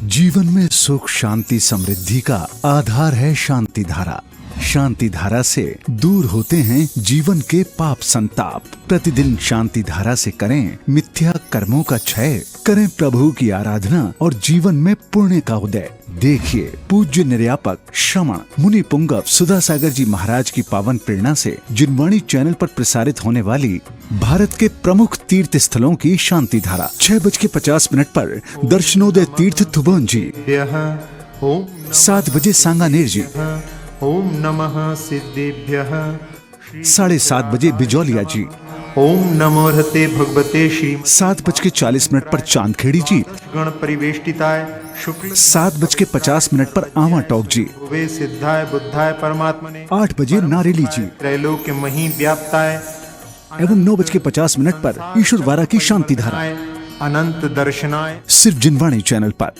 जीवन में सुख शांति समृद्धि का आधार है शांति धारा। शांति धारा से दूर होते हैं जीवन के पाप संताप। प्रतिदिन शांति धारा से करें मिथ्या कर्मों का क्षय, करें प्रभु की आराधना और जीवन में पुण्य का उदय। देखिए पूज्य निर्यापक श्रमण मुनि पुंगव सुधा सागर जी महाराज की पावन प्रेरणा से जिनवाणी चैनल पर प्रसारित होने वाली भारत के प्रमुख तीर्थ स्थलों की शांति धारा 6:50 पर दर्शनोदय तीर्थ थुबोन जी, 7 बजे सांगानेर जी, ओम नमः सिद्धेभ्यः, 7:30 बजे बिजौलिया जी, ओम नमो रहते भगवते श्री 7:40 पर चांदखेड़ी जी, गण परिवेष्टिताय शुक्ल 7:50 पर आवा टोक जी, वे सिद्धाय बुद्धाय परमात्मने 8 बजे नारेली जी त्रैलोक्य मही व्याप्ताय एवं 9:50 पर ईश्वरवारा की शांति धारा अनंत दर्शनाय सिर्फ जिनवाणी चैनल पर।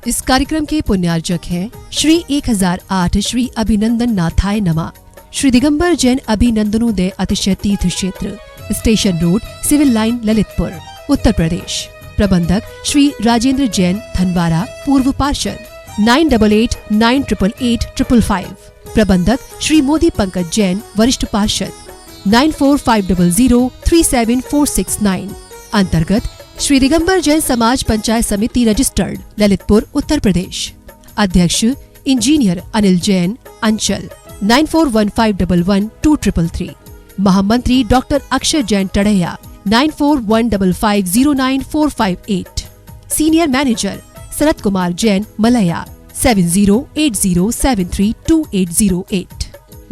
इस कार्यक्रम के पुण्यार्जक हैं श्री 1008 श्री अभिनंदन नाथाय नमः, श्री दिगंबर जैन अभिनंदनोदय अतिशय तीर्थ क्षेत्र, station road, civil line, Lalitpur, Uttar Pradesh. प्रबंधक श्री राजेंद्र जैन धनवारा, पूर्व पार्षद, 9889888555। प्रबंधक श्री मोदी पंकज जैन, वरिष्ठ पार्षद, 9450037469। अंतर्गत श्री दिगंबर जैन समाज पंचायत समिति रजिस्टर्ड, ललितपुर, उत्तर प्रदेश। अध्यक्ष इंजीनियर अनिल जैन, अंचल, 9415112333। महामंत्री doctor Akshay Jain Tadaiya, 9415509458। Senior manager Sharad Kumar Jain, Malaya, 7080732808।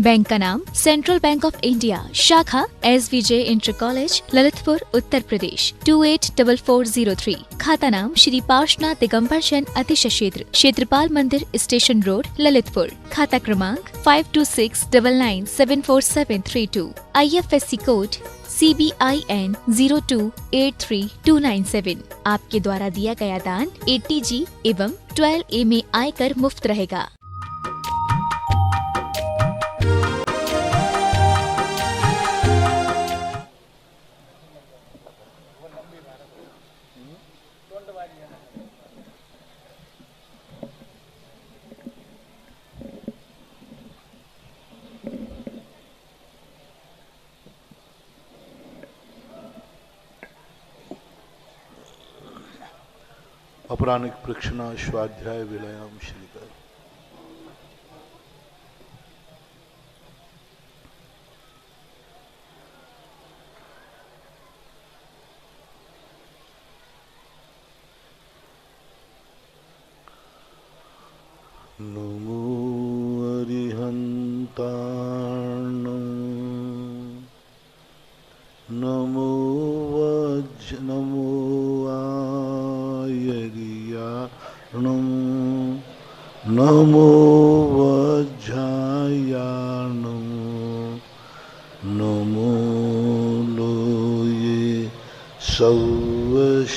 Bank का नाम सेंट्रल बैंक ऑफ इंडिया, शाखा SVJ inter college, Lalitpur, Uttar Pradesh, 284403। खाता नाम श्री पार्श्वनाथ दिगंबर जैन अतिशय क्षेत्र, क्षेत्रपाल मंदिर, स्टेशन रोड, ललितपुर। खाता क्रमांक 5269974732। IFSC code CBIN 0283297। आपके द्वारा दिया गया दान 80G एवं 12A में आयकर मुफ्त रहेगा। अपरानिक प्रक्षणा स्वाध्याय विलयम श्रीकर। नमो अरिहंतार्णं, नमो नमो वज्रायाणं, नमो लोये सवशाहूणं।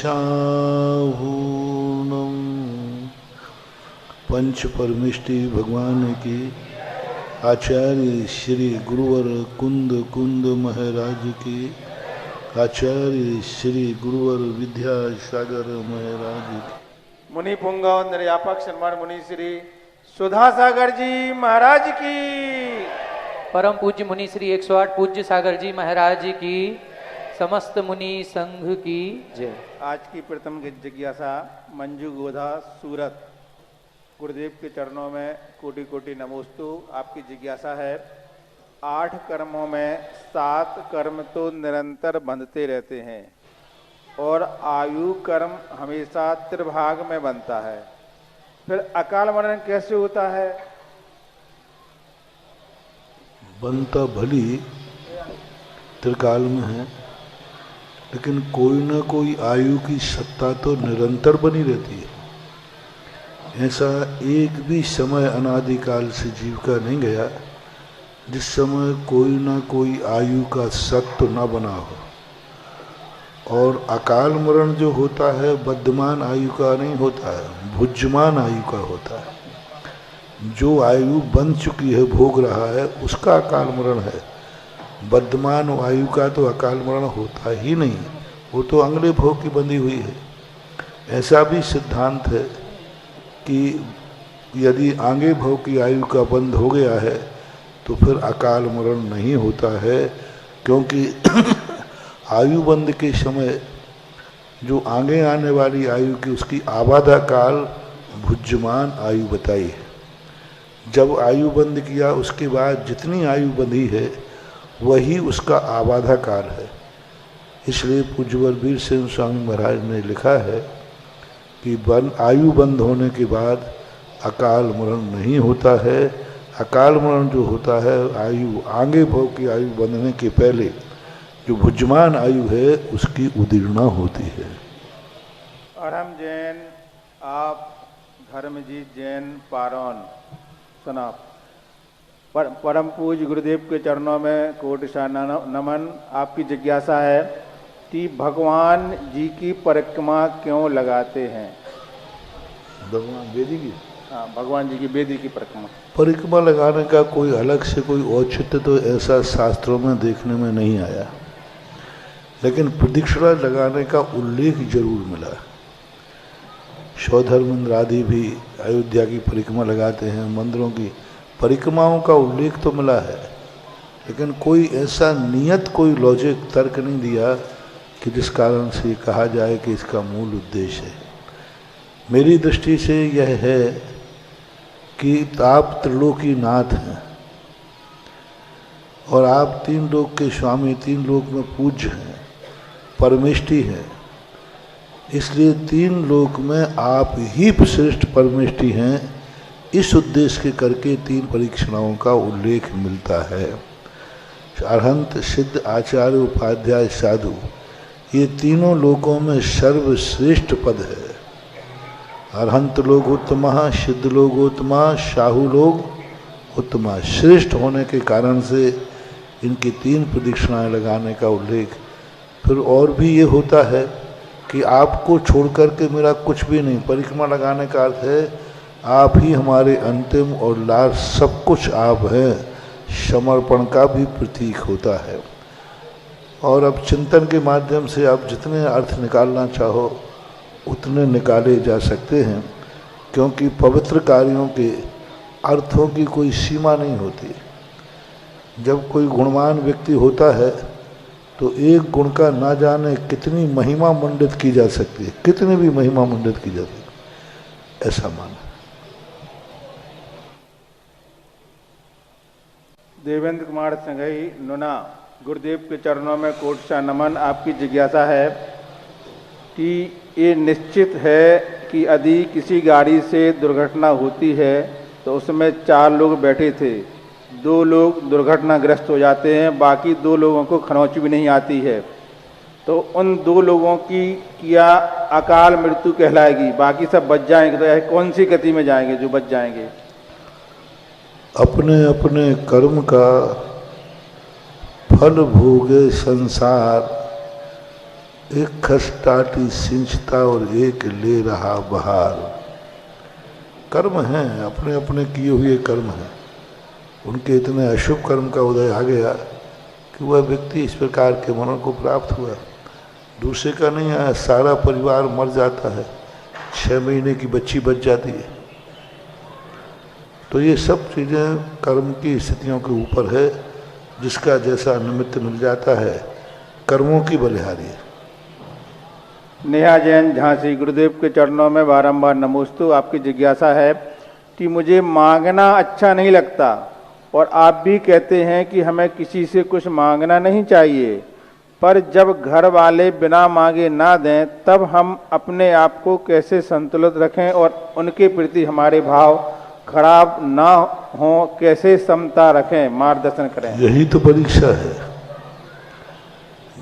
पंच परमिष्टि भगवान की आचार्य श्री गुरुवर कुंद महाराज की, आचार्य श्री गुरुवर विद्यासागर महाराज की, मुनि पुंगव निर्यापक श्रमण मुनि श्री सुधा सागर जी महाराज की, परम पूज्य मुनि श्री 108 पूज्य सागर जी महाराज की, समस्त मुनि संघ की जय। आज की प्रथम जिज्ञासा मंजू गोधा, सूरत। गुरुदेव के चरणों में कोटि कोटि नमोस्तु। आपकी जिज्ञासा है, 8 कर्मों में 7 कर्म तो निरंतर बंधते रहते हैं और आयु कर्म हमेशा त्रिभाग में बनता है, फिर अकाल मरण कैसे होता है? बनता भली त्रिकाल में है, लेकिन कोई ना कोई आयु की सत्ता तो निरंतर बनी रहती है। ऐसा एक भी समय अनादिकाल से जीव का नहीं गया जिस समय कोई ना कोई आयु का सत्व न बना हो। और अकाल मरण जो होता है बद्धमान आयु का नहीं होता है, भुज्यमान आयु का होता है। जो आयु बन चुकी है, भोग रहा है, उसका अकाल मरण है। बद्धमान आयु का तो अकाल मरण होता ही नहीं, वो तो अगले भोग की बंधी हुई है। ऐसा भी सिद्धांत है कि यदि आगे भव की आयु का बंध हो गया है तो फिर अकाल मरण नहीं होता है, क्योंकि आयु बंध के समय जो आगे आने वाली आयु की उसकी आबादा काल भुज्यमान आयु बताई है। जब आयु बंद किया उसके बाद जितनी आयु बंधी है वही उसका आबादा काल है। इसलिए पूज्यवर वीर सेन स्वामी महाराज ने लिखा है कि आयु बंद होने के बाद अकाल मरण नहीं होता है। अकाल मरण जो होता है आयु आगे भव की आयु बंधने के पहले जो भुज्यमान आयु है उसकी उदीर्णा होती है। अरहम जैन, आप धर्मजीत जैन पारौन सुना। परम पूज्य गुरुदेव के चरणों में कोटि नमन। आपकी जिज्ञासा है कि भगवान जी की परिक्रमा क्यों लगाते हैं? भगवान वेदी की, हाँ, भगवान जी की वेदी की परिक्रमा लगाने का कोई अलग से कोई औचित्य तो ऐसा शास्त्रों में देखने में नहीं आया, लेकिन प्रदक्षिणा लगाने का उल्लेख जरूर मिला। सौधर्मेंद्र आदि भी अयोध्या की परिक्रमा लगाते हैं, मंदिरों की परिक्रमाओं का उल्लेख तो मिला है, लेकिन कोई ऐसा नियत कोई लॉजिक तर्क नहीं दिया कि जिस कारण से कहा जाए कि इसका मूल उद्देश्य है। मेरी दृष्टि से यह है कि आप त्रिलोकी नाथ हैं और आप तीन लोक के स्वामी, तीन लोक में पूज्य हैं, परमेष्टि हैं। इसलिए तीन लोक में आप ही श्रेष्ठ परमेष्टि हैं। इस उद्देश्य के करके तीन परीक्षणाओं का उल्लेख मिलता है। अरहंत, सिद्ध, आचार्य, उपाध्याय, साधु, ये तीनों लोकों में सर्वश्रेष्ठ पद है। अरहंत लोग उत्तमा, सिद्ध लोग उत्तमा, साहु लोग उत्तमा। श्रेष्ठ होने के कारण से इनकी तीन प्रदक्षिणाएं लगाने का उल्लेख। फिर और भी ये होता है कि आपको छोड़ करके मेरा कुछ भी नहीं। परिक्रमा लगाने का अर्थ है आप ही हमारे अंतिम और लास्ट सब कुछ आप हैं। समर्पण का भी प्रतीक होता है। और अब चिंतन के माध्यम से आप जितने अर्थ निकालना चाहो उतने निकाले जा सकते हैं, क्योंकि पवित्र कार्यों के अर्थों की कोई सीमा नहीं होती। जब कोई गुणवान व्यक्ति होता है तो एक गुण का ना जाने कितनी महिमा मंडित की जा सकती है, कितनी भी महिमा मंडित की जाती है, ऐसा माना। देवेंद्र कुमार संघई नुना, गुरुदेव के चरणों में कोटि सा नमन। आपकी जिज्ञासा है कि ये निश्चित है कि यदि किसी गाड़ी से दुर्घटना होती है तो उसमें 4 लोग बैठे थे, 2 लोग दुर्घटनाग्रस्त हो जाते हैं, बाकी 2 लोगों को खरोंच भी नहीं आती है, तो उन 2 लोगों की क्या अकाल मृत्यु कहलाएगी? बाकी सब बच जाएंगे, तो कौन सी गति में जाएंगे जो बच जाएंगे? अपने अपने कर्म का फल भोगे संसार, एक खसटाटी सिंचता और एक ले रहा बहार। कर्म हैं, अपने अपने किए हुए कर्म हैं। उनके इतने अशुभ कर्म का उदय आ गया कि वह व्यक्ति इस प्रकार के मरण को प्राप्त हुआ। दूसरे का नहीं आया, सारा परिवार मर जाता है, 6 महीने की बच्ची बच जाती है। तो ये सब चीज़ें कर्म की स्थितियों के ऊपर है। जिसका जैसा निमित्त मिल जाता है, कर्मों की बलिहारी है। नेहा जैन झांसी, गुरुदेव के चरणों में बारंबार नमोस्तु। आपकी जिज्ञासा है कि मुझे मांगना अच्छा नहीं लगता और आप भी कहते हैं कि हमें किसी से कुछ मांगना नहीं चाहिए, पर जब घर वाले बिना मांगे ना दें तब हम अपने आप को कैसे संतुलित रखें और उनके प्रति हमारे भाव खराब ना हो, कैसे समता रखें? मार्गदर्शन करें। यही तो परीक्षा है।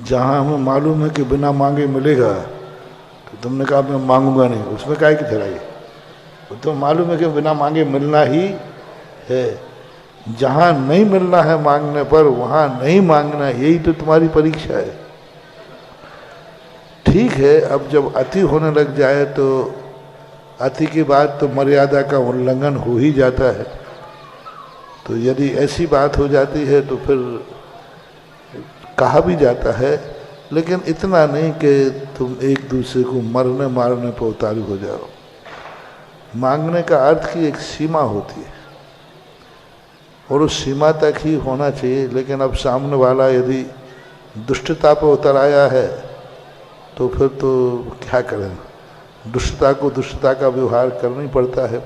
जहाँ हमें मालूम है कि बिना मांगे मिलेगा तो तुमने कहा मैं मांगूंगा नहीं, उसमें काहे की थराई? तो मालूम है कि बिना मांगे मिलना ही है। जहाँ नहीं मिलना है मांगने पर वहाँ नहीं मांगना, यही तो तुम्हारी परीक्षा है। ठीक है, अब जब अति होने लग जाए तो अति के बाद तो मर्यादा का उल्लंघन हो ही जाता है। तो यदि ऐसी बात हो जाती है तो फिर कहा भी जाता है लेकिन इतना नहीं कि तुम एक दूसरे को मरने मारने पर उतारू हो जाओ। मांगने का अर्थ की एक सीमा होती है और उस सीमा तक ही होना चाहिए। लेकिन अब सामने वाला यदि दुष्टता पर उतर आया है तो फिर तो क्या करें, दुष्टता को दुष्टता का व्यवहार करना ही पड़ता है।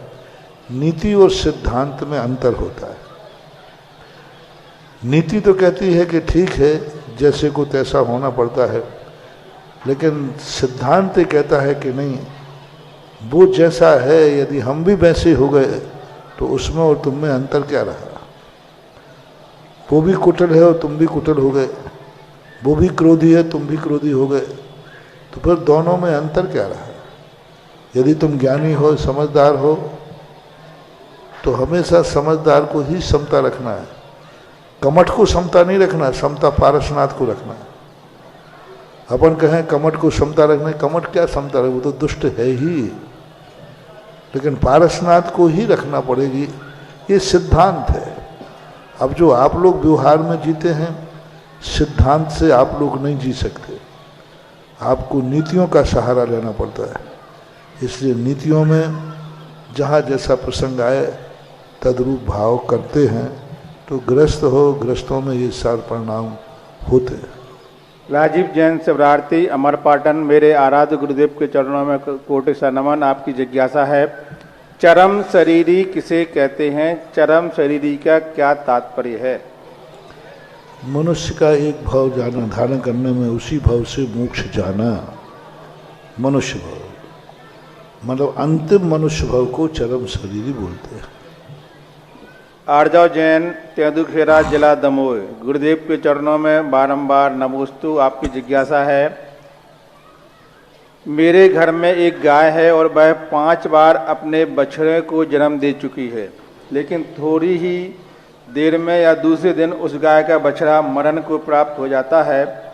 नीति और सिद्धांत में अंतर होता है। नीति तो कहती है कि ठीक है जैसे को तैसा होना पड़ता है, लेकिन सिद्धांत ये कहता है कि नहीं, वो जैसा है यदि हम भी वैसे हो गए तो उसमें और तुम में अंतर क्या रहा। वो भी कुटिल है और तुम भी कुटिल हो गए, वो भी क्रोधी है तुम भी क्रोधी हो गए, तो फिर दोनों में अंतर क्या रहा। यदि तुम ज्ञानी हो समझदार हो तो हमेशा समझदार को ही समता रखना है, कमठ को समता नहीं रखना, समता पारसनाथ को रखना है। अपन कहें कमठ को समता रखना, कमठ क्या समता रहे, वो तो दुष्ट है ही, लेकिन पारसनाथ को ही रखना पड़ेगी। ये सिद्धांत है। अब जो आप लोग व्यवहार में जीते हैं, सिद्धांत से आप लोग नहीं जी सकते, आपको नीतियों का सहारा लेना पड़ता है। इसलिए नीतियों में जहाँ जैसा प्रसंग आए तद्रूप भाव करते हैं तो गृहस्थ हो, गृहस्थों में ये सारे परिणाम होते हैं। राजीव जैन शिवरार्थी अमर पाटन, मेरे आराध्य गुरुदेव के चरणों में कोटि सा नमन। आपकी जिज्ञासा है, चरम शरीरी किसे कहते हैं? चरम शरीरी का क्या तात्पर्य है? मनुष्य का एक भाव जाना, धारण करने में उसी भाव से मोक्ष जाना, मनुष्य भाव, मतलब अंतिम मनुष्य भाव को चरम शरीरी बोलते हैं। आर्जव जैन तेंदुखेड़ा, जिला दमोह, गुरुदेव के चरणों में बारंबार नमोस्तु। आपकी जिज्ञासा है, मेरे घर में एक गाय है और वह 5 बार अपने बछड़े को जन्म दे चुकी है, लेकिन थोड़ी ही देर में या दूसरे दिन उस गाय का बछड़ा मरण को प्राप्त हो जाता है।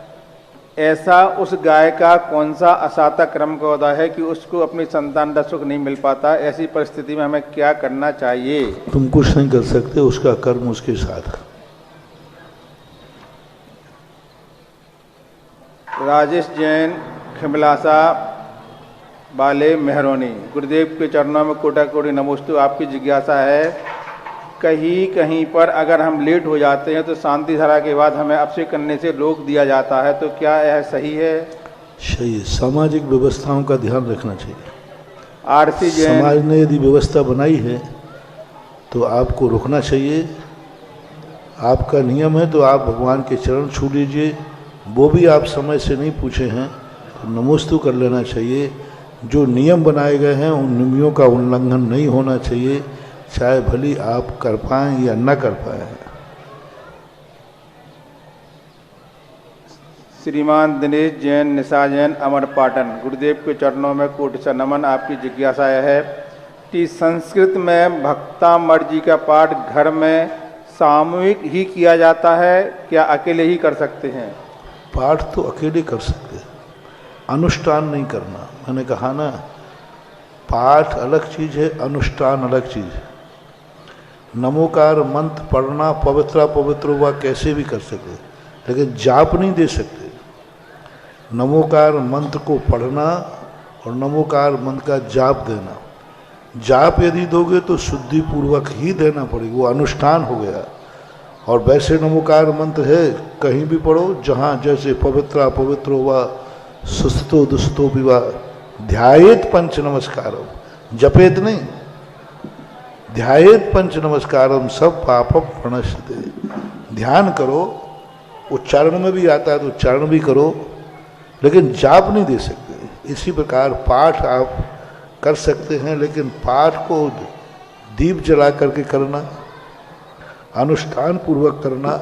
ऐसा उस गाय का कौन सा असाता क्रम का होता है कि उसको अपनी संतान का सुख नहीं मिल पाता? ऐसी परिस्थिति में हमें क्या करना चाहिए? तुम कुछ नहीं कर सकते, उसका कर्म उसके साथ। राजेश जैन खिमलासा बाले मेहरोनी, गुरुदेव के चरणों में कोटा कोटि नमोस्तु। आपकी जिज्ञासा है, कहीं कहीं पर अगर हम लेट हो जाते हैं तो शांति धारा के बाद हमें अभिषेक करने से रोक दिया जाता है, तो क्या यह सही है? सही है। सामाजिक व्यवस्थाओं का ध्यान रखना चाहिए। आरसी जैन, समाज ने यदि व्यवस्था बनाई है तो आपको रुकना चाहिए। आपका नियम है तो आप भगवान के चरण छू लीजिए, वो भी आप समय से नहीं पूछे हैं तो नमोस्तु कर लेना चाहिए। जो नियम बनाए गए हैं उन नियमों का उल्लंघन नहीं होना चाहिए, चाहे भली आप कर पाएं या न कर पाएं। श्रीमान दिनेश जैन, निशा जैन, अमर पाटन, गुरुदेव के चरणों में कोटि सा नमन। आपकी जिज्ञासा यह है कि संस्कृत में भक्तामर जी का पाठ घर में सामूहिक ही किया जाता है, क्या अकेले ही कर सकते हैं? पाठ तो अकेले कर सकते हैं, अनुष्ठान नहीं करना। मैंने कहा ना, पाठ अलग चीज़ है, अनुष्ठान अलग चीज़ है। नमोकार मंत्र पढ़ना पवित्र पवित्र हुआ कैसे भी कर सकते, लेकिन जाप नहीं दे सकते। नमोकार मंत्र को पढ़ना और नमोकार मंत्र का जाप देना। जाप यदि दोगे तो शुद्धि पूर्वक ही देना पड़ेगा, वो अनुष्ठान हो गया। और वैसे नमोकार मंत्र है, कहीं भी पढ़ो, जहाँ जैसे पवित्र पवित्र हुआ, सुस्तो दुस्तो विवा, ध्यायेत पंच नमस्कारम, जपेत नहीं, ध्यायेत पंच नमस्कारम सब पापम प्रणश्यते। ध्यान करो, उच्चारण में भी आता है तो उच्चारण भी करो, लेकिन जाप नहीं दे सकते। इसी प्रकार पाठ आप कर सकते हैं, लेकिन पाठ को दीप जला करके करना, अनुष्ठान पूर्वक करना,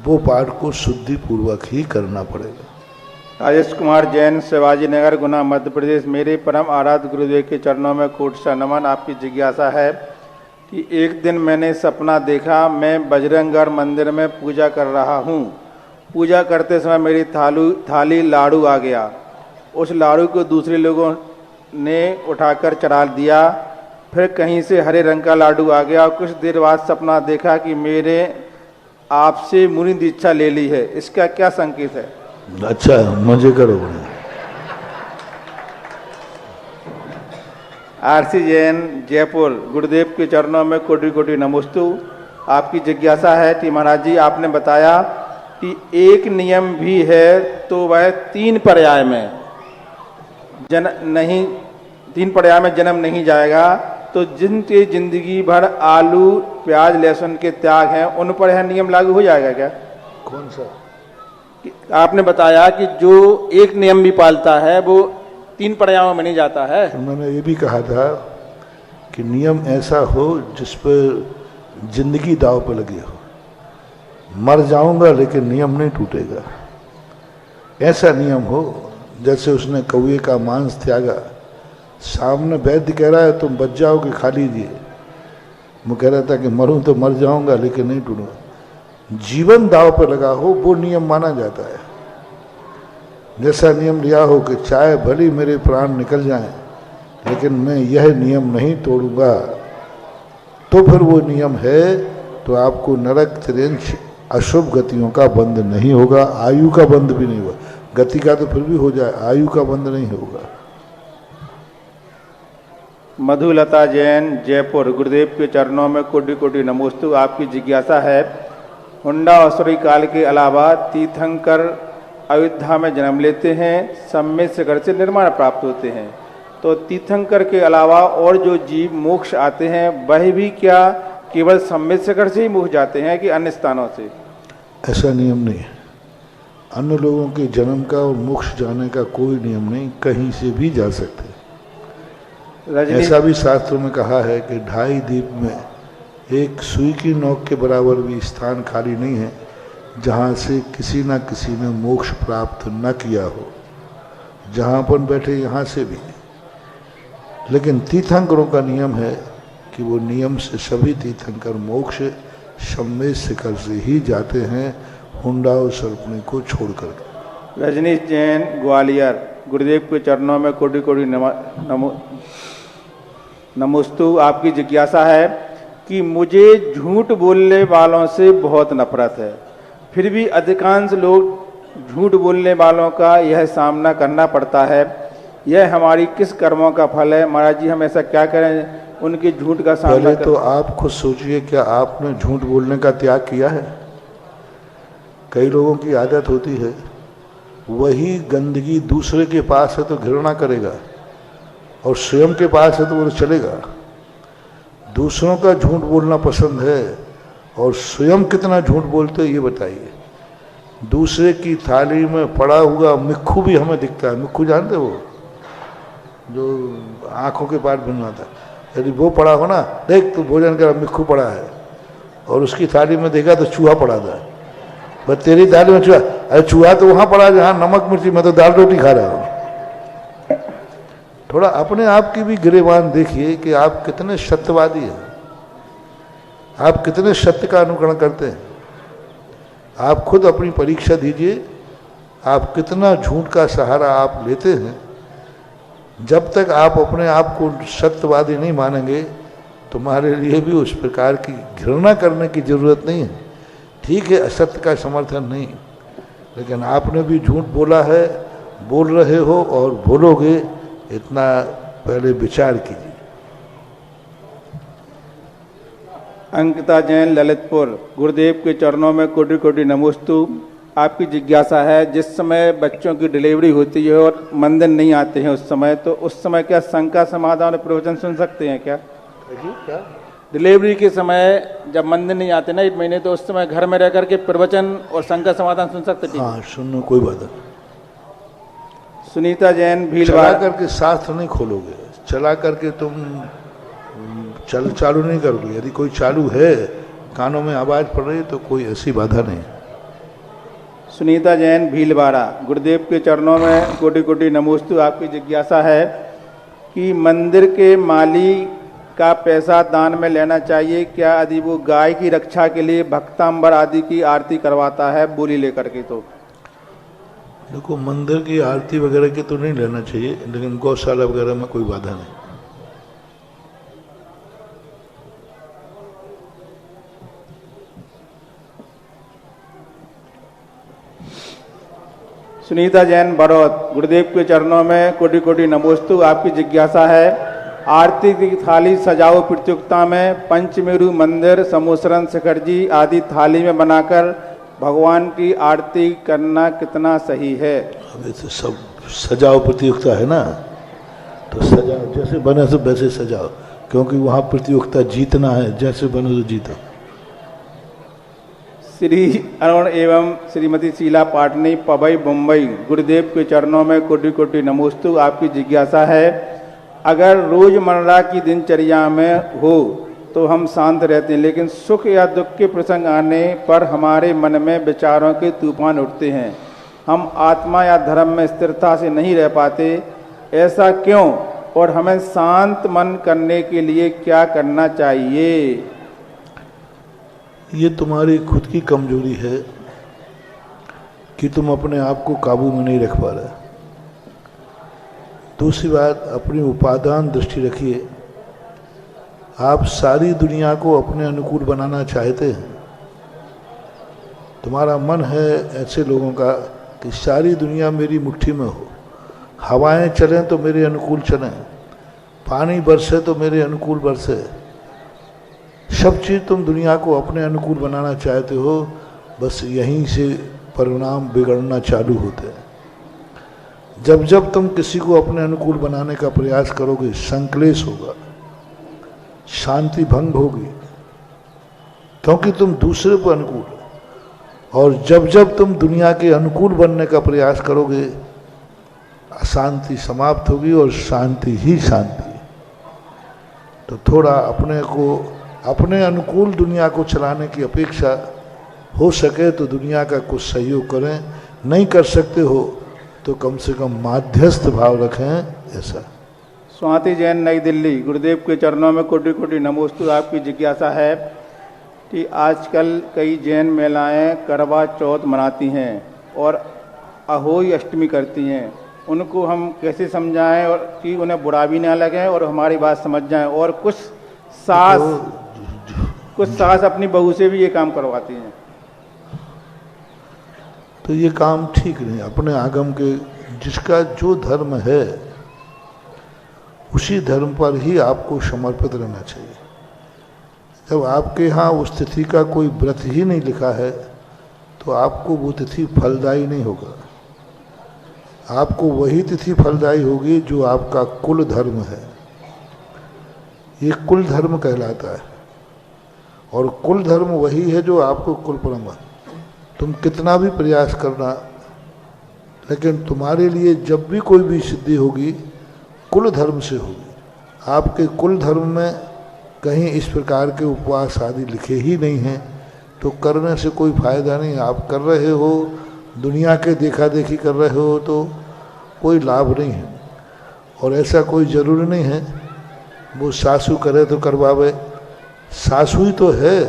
वो पाठ को शुद्धि पूर्वक ही करना पड़ेगा। राजेश कुमार जैन, शिवाजी नगर, गुना, मध्य प्रदेश, मेरे परम आराध्य गुरुदेव के चरणों में कोटि सा नमन। आपकी जिज्ञासा है कि एक दिन मैंने सपना देखा, मैं बजरंगगढ़ मंदिर में पूजा कर रहा हूँ। पूजा करते समय मेरी थाली लाड़ू आ गया। उस लाड़ू को दूसरे लोगों ने उठाकर चढ़ा दिया। फिर कहीं से हरे रंग का लाडू आ गया। कुछ देर बाद सपना देखा कि मेरे आपसे मुनि दीक्षा ले ली है। इसका क्या संकेत है? अच्छा, मजे करो बड़े। आरसी जैन जयपुर, गुरुदेव के चरणों में कोटि कोटि नमोस्तु। आपकी जिज्ञासा है कि महाराज जी आपने बताया कि एक नियम भी है तो वह 3 पर्याय में जन्म नहीं जाएगा, तो जिनके जिंदगी भर आलू प्याज लहसुन के त्याग हैं उन पर यह नियम लागू हो जाएगा क्या? कौन सा? आपने बताया कि जो एक नियम भी पालता है वो 3 पर्यायों में नहीं जाता है। मैंने ये भी कहा था कि नियम ऐसा हो जिस पर जिंदगी दाव पर लगी हो। मर जाऊंगा लेकिन नियम नहीं टूटेगा, ऐसा नियम हो। जैसे उसने कौए का मांस त्यागा, सामने वैद्य कह रहा है तुम बच जाओगे, खा लीजिए। मैं कह रहा था कि मरूं तो मर जाऊंगा लेकिन नहीं टूटूंगा। जीवन दाव पर लगा हो वो नियम माना जाता है। जैसा नियम लिया हो कि चाहे भली मेरे प्राण निकल जाएं लेकिन मैं यह नियम नहीं तोड़ूंगा, तो फिर वो नियम है। तो आपको नरक त्रिंश अशुभ गतियों का बंध नहीं होगा, आयु का बंध भी नहीं होगा। गति का तो फिर भी हो जाए, आयु का बंध नहीं होगा। मधुलता जैन जयपुर, गुरुदेव के चरणों में कोटि कोटि नमोस्तु। आपकी जिज्ञासा है हुंडा असुरी काल के अलावा तीर्थंकर अयोध्या में जन्म लेते हैं, सम्मित शिखर से निर्माण प्राप्त होते हैं, तो तीर्थंकर के अलावा और जो जीव मोक्ष आते हैं वह भी क्या केवल सम्मित शिखर से ही मोक्ष जाते हैं कि अन्य स्थानों से? ऐसा नियम नहीं है। अन्य लोगों के जन्म का और मोक्ष जाने का कोई नियम नहीं, कहीं से भी जा सकते। ऐसा भी शास्त्रों में कहा है कि 2.5 द्वीप में एक सुई की नोक के बराबर भी स्थान खाली नहीं है जहाँ से किसी न किसी ने मोक्ष प्राप्त न किया हो। जहाँ अपन बैठे यहाँ से भी। लेकिन तीर्थंकरों का नियम है कि वो नियम से सभी तीर्थंकर मोक्ष सम्मेद शिखर से ही जाते हैं, हुंडा और सर्पणी को छोड़कर। रजनीश जैन ग्वालियर, गुरुदेव के चरणों में कोटि कोटि नमोस्तु। आपकी जिज्ञासा है कि मुझे झूठ बोलने वालों से बहुत नफरत है, फिर भी अधिकांश लोग झूठ बोलने वालों का यह सामना करना पड़ता है, यह हमारी किस कर्मों का फल है? महाराज जी हम ऐसा क्या करें उनके झूठ का सामना पहले तो आप खुद सोचिए, क्या आपने झूठ बोलने का त्याग किया है? कई लोगों की आदत होती है, वही गंदगी दूसरे के पास है तो घृणा करेगा और स्वयं के पास है तो वो चलेगा। दूसरों का झूठ बोलना पसंद है और स्वयं कितना झूठ बोलते ये बताइए। दूसरे की थाली में पड़ा हुआ मिक्खू भी हमें दिखता है। मिक्खू जानते हो, जो आंखों के पास बनवाता है। यदि वो पड़ा हो ना, देख तो भोजन का मिक्खू पड़ा है, और उसकी थाली में देखा तो चूहा पड़ा था। बस तेरी थाली में चूहा, अरे चूहा तो वहां पड़ा जहां नमक मिर्ची, मैं तो दाल रोटी खा रहा हूं। थोड़ा अपने आप की भी गिरेबान देखिए कि आप कितने सत्यवादी हैं, आप कितने सत्य का अनुकरण करते हैं। आप खुद अपनी परीक्षा दीजिए, आप कितना झूठ का सहारा आप लेते हैं। जब तक आप अपने आप को सत्यवादी नहीं मानेंगे तुम्हारे लिए भी उस प्रकार की घृणा करने की जरूरत नहीं है। ठीक है, असत्य का समर्थन नहीं, लेकिन आपने भी झूठ बोला है, बोल रहे हो और बोलोगे, इतना पहले विचार कीजिए। अंकिता जैन ललितपुर, गुरुदेव के चरणों में कोटि कोटि नमोस्तु। आपकी जिज्ञासा है जिस समय बच्चों की डिलीवरी होती है और मंदिर नहीं आते हैं उस समय, तो उस समय क्या शंका समाधान और प्रवचन सुन सकते हैं क्या? डिलीवरी के समय जब मंदिर नहीं आते ना 1 महीने, तो उस समय घर में रह करके प्रवचन और शंका समाधान सुन सकते हैं? हाँ, सुनने कोई बात नहीं। सुनीता जैन चला भीलवाड़ा, करके शास्त्र नहीं खोलोगे, चला करके तुम चालू नहीं करोगे। यदि कोई चालू है, कानों में आवाज पड़ रही है, तो कोई ऐसी बाधा नहीं। सुनीता जैन भीलवाड़ा, गुरुदेव के चरणों में कोटि कोटि नमोस्तु। आपकी जिज्ञासा है कि मंदिर के माली का पैसा दान में लेना चाहिए क्या यदि वो गाय की रक्षा के लिए भक्तांबर आदि की आरती करवाता है बोली लेकर के? तो देखो, मंदिर की आरती वगैरह की तो नहीं लेना चाहिए, लेकिन गौशाला वगैरह में कोई बाधा नहीं। सुनीता जैन बड़ौत, गुरुदेव के चरणों में कोटि कोटि नमोस्तु। आपकी जिज्ञासा है, आरती की थाली सजाओ प्रतियोगिता में पंचमेरु मंदिर, समोसरन शिखर जी आदि थाली में बनाकर भगवान की आरती करना कितना सही है? अभी तो सब सजाओ प्रतियोगिता है ना, तो सजाओ, जैसे बने तो वैसे सजाओ, क्योंकि वहाँ प्रतियोगिता जीतना है, जैसे बने तो जीतो। श्री अरुण एवं श्रीमती शीला पाटनी, पवई मुंबई, गुरुदेव के चरणों में कोटि कोटि नमोस्तु। आपकी जिज्ञासा है, अगर रोजमर्रा की दिनचर्या में हो तो हम शांत रहते हैं, लेकिन सुख या दुख के प्रसंग आने पर हमारे मन में विचारों के तूफान उठते हैं। हम आत्मा या धर्म में स्थिरता से नहीं रह पाते, ऐसा क्यों? और हमें शांत मन करने के लिए क्या करना चाहिए? ये तुम्हारी खुद की कमजोरी है कि तुम अपने आप को काबू में नहीं रख पा रहे। दूसरी बात, अपनी उपादान दृष्टि रखिए। आप सारी दुनिया को अपने अनुकूल बनाना चाहते हैं। तुम्हारा मन है ऐसे लोगों का कि सारी दुनिया मेरी मुट्ठी में हो, हवाएं चलें तो मेरे अनुकूल चलें, पानी बरसे तो मेरे अनुकूल बरसे, सब चीज़ तुम दुनिया को अपने अनुकूल बनाना चाहते हो। बस यहीं से परिणाम बिगड़ना चालू होते हैं। जब जब तुम किसी को अपने अनुकूल बनाने का प्रयास करोगे, संक्लेश होगा, शांति भंग होगी, क्योंकि तुम दूसरे पर अनुकूल हो। और जब जब तुम दुनिया के अनुकूल बनने का प्रयास करोगे, अशांति समाप्त होगी और शांति ही शांति। तो थोड़ा अपने को, अपने अनुकूल दुनिया को चलाने की अपेक्षा हो सके तो दुनिया का कुछ सहयोग करें। नहीं कर सकते हो तो कम से कम माध्यस्थ भाव रखें। ऐसा। स्वाति जैन, नई दिल्ली, गुरुदेव के चरणों में कोटि कोटि नमोस्तु। आपकी जिज्ञासा है कि आजकल कई जैन महिलाएं करवा चौथ मनाती हैं और अहोई अष्टमी करती हैं। उनको हम कैसे समझाएं और कि उन्हें बुरा भी ना लगे और हमारी बात समझ जाएं? और कुछ सास अपनी बहू से भी ये काम करवाती हैं। तो ये काम ठीक नहीं। अपने आगम के, जिसका जो धर्म है उसी धर्म पर ही आपको समर्पित रहना चाहिए। जब आपके यहाँ उस तिथि का कोई व्रत ही नहीं लिखा है तो आपको वो तिथि फलदायी नहीं होगा। आपको वही तिथि फलदायी होगी जो आपका कुल धर्म है। ये कुल धर्म कहलाता है और कुल धर्म वही है जो आपको कुल परम है। तुम कितना भी प्रयास करना, लेकिन तुम्हारे लिए जब भी कोई भी सिद्धि होगी कुल धर्म से होगी। आपके कुल धर्म में कहीं इस प्रकार के उपवास आदि लिखे ही नहीं हैं तो करने से कोई फायदा नहीं। आप कर रहे हो, दुनिया के देखा देखी कर रहे हो तो कोई लाभ नहीं है। और ऐसा कोई ज़रूरी नहीं है वो सासू करे तो करवावे। सासू ही तो है।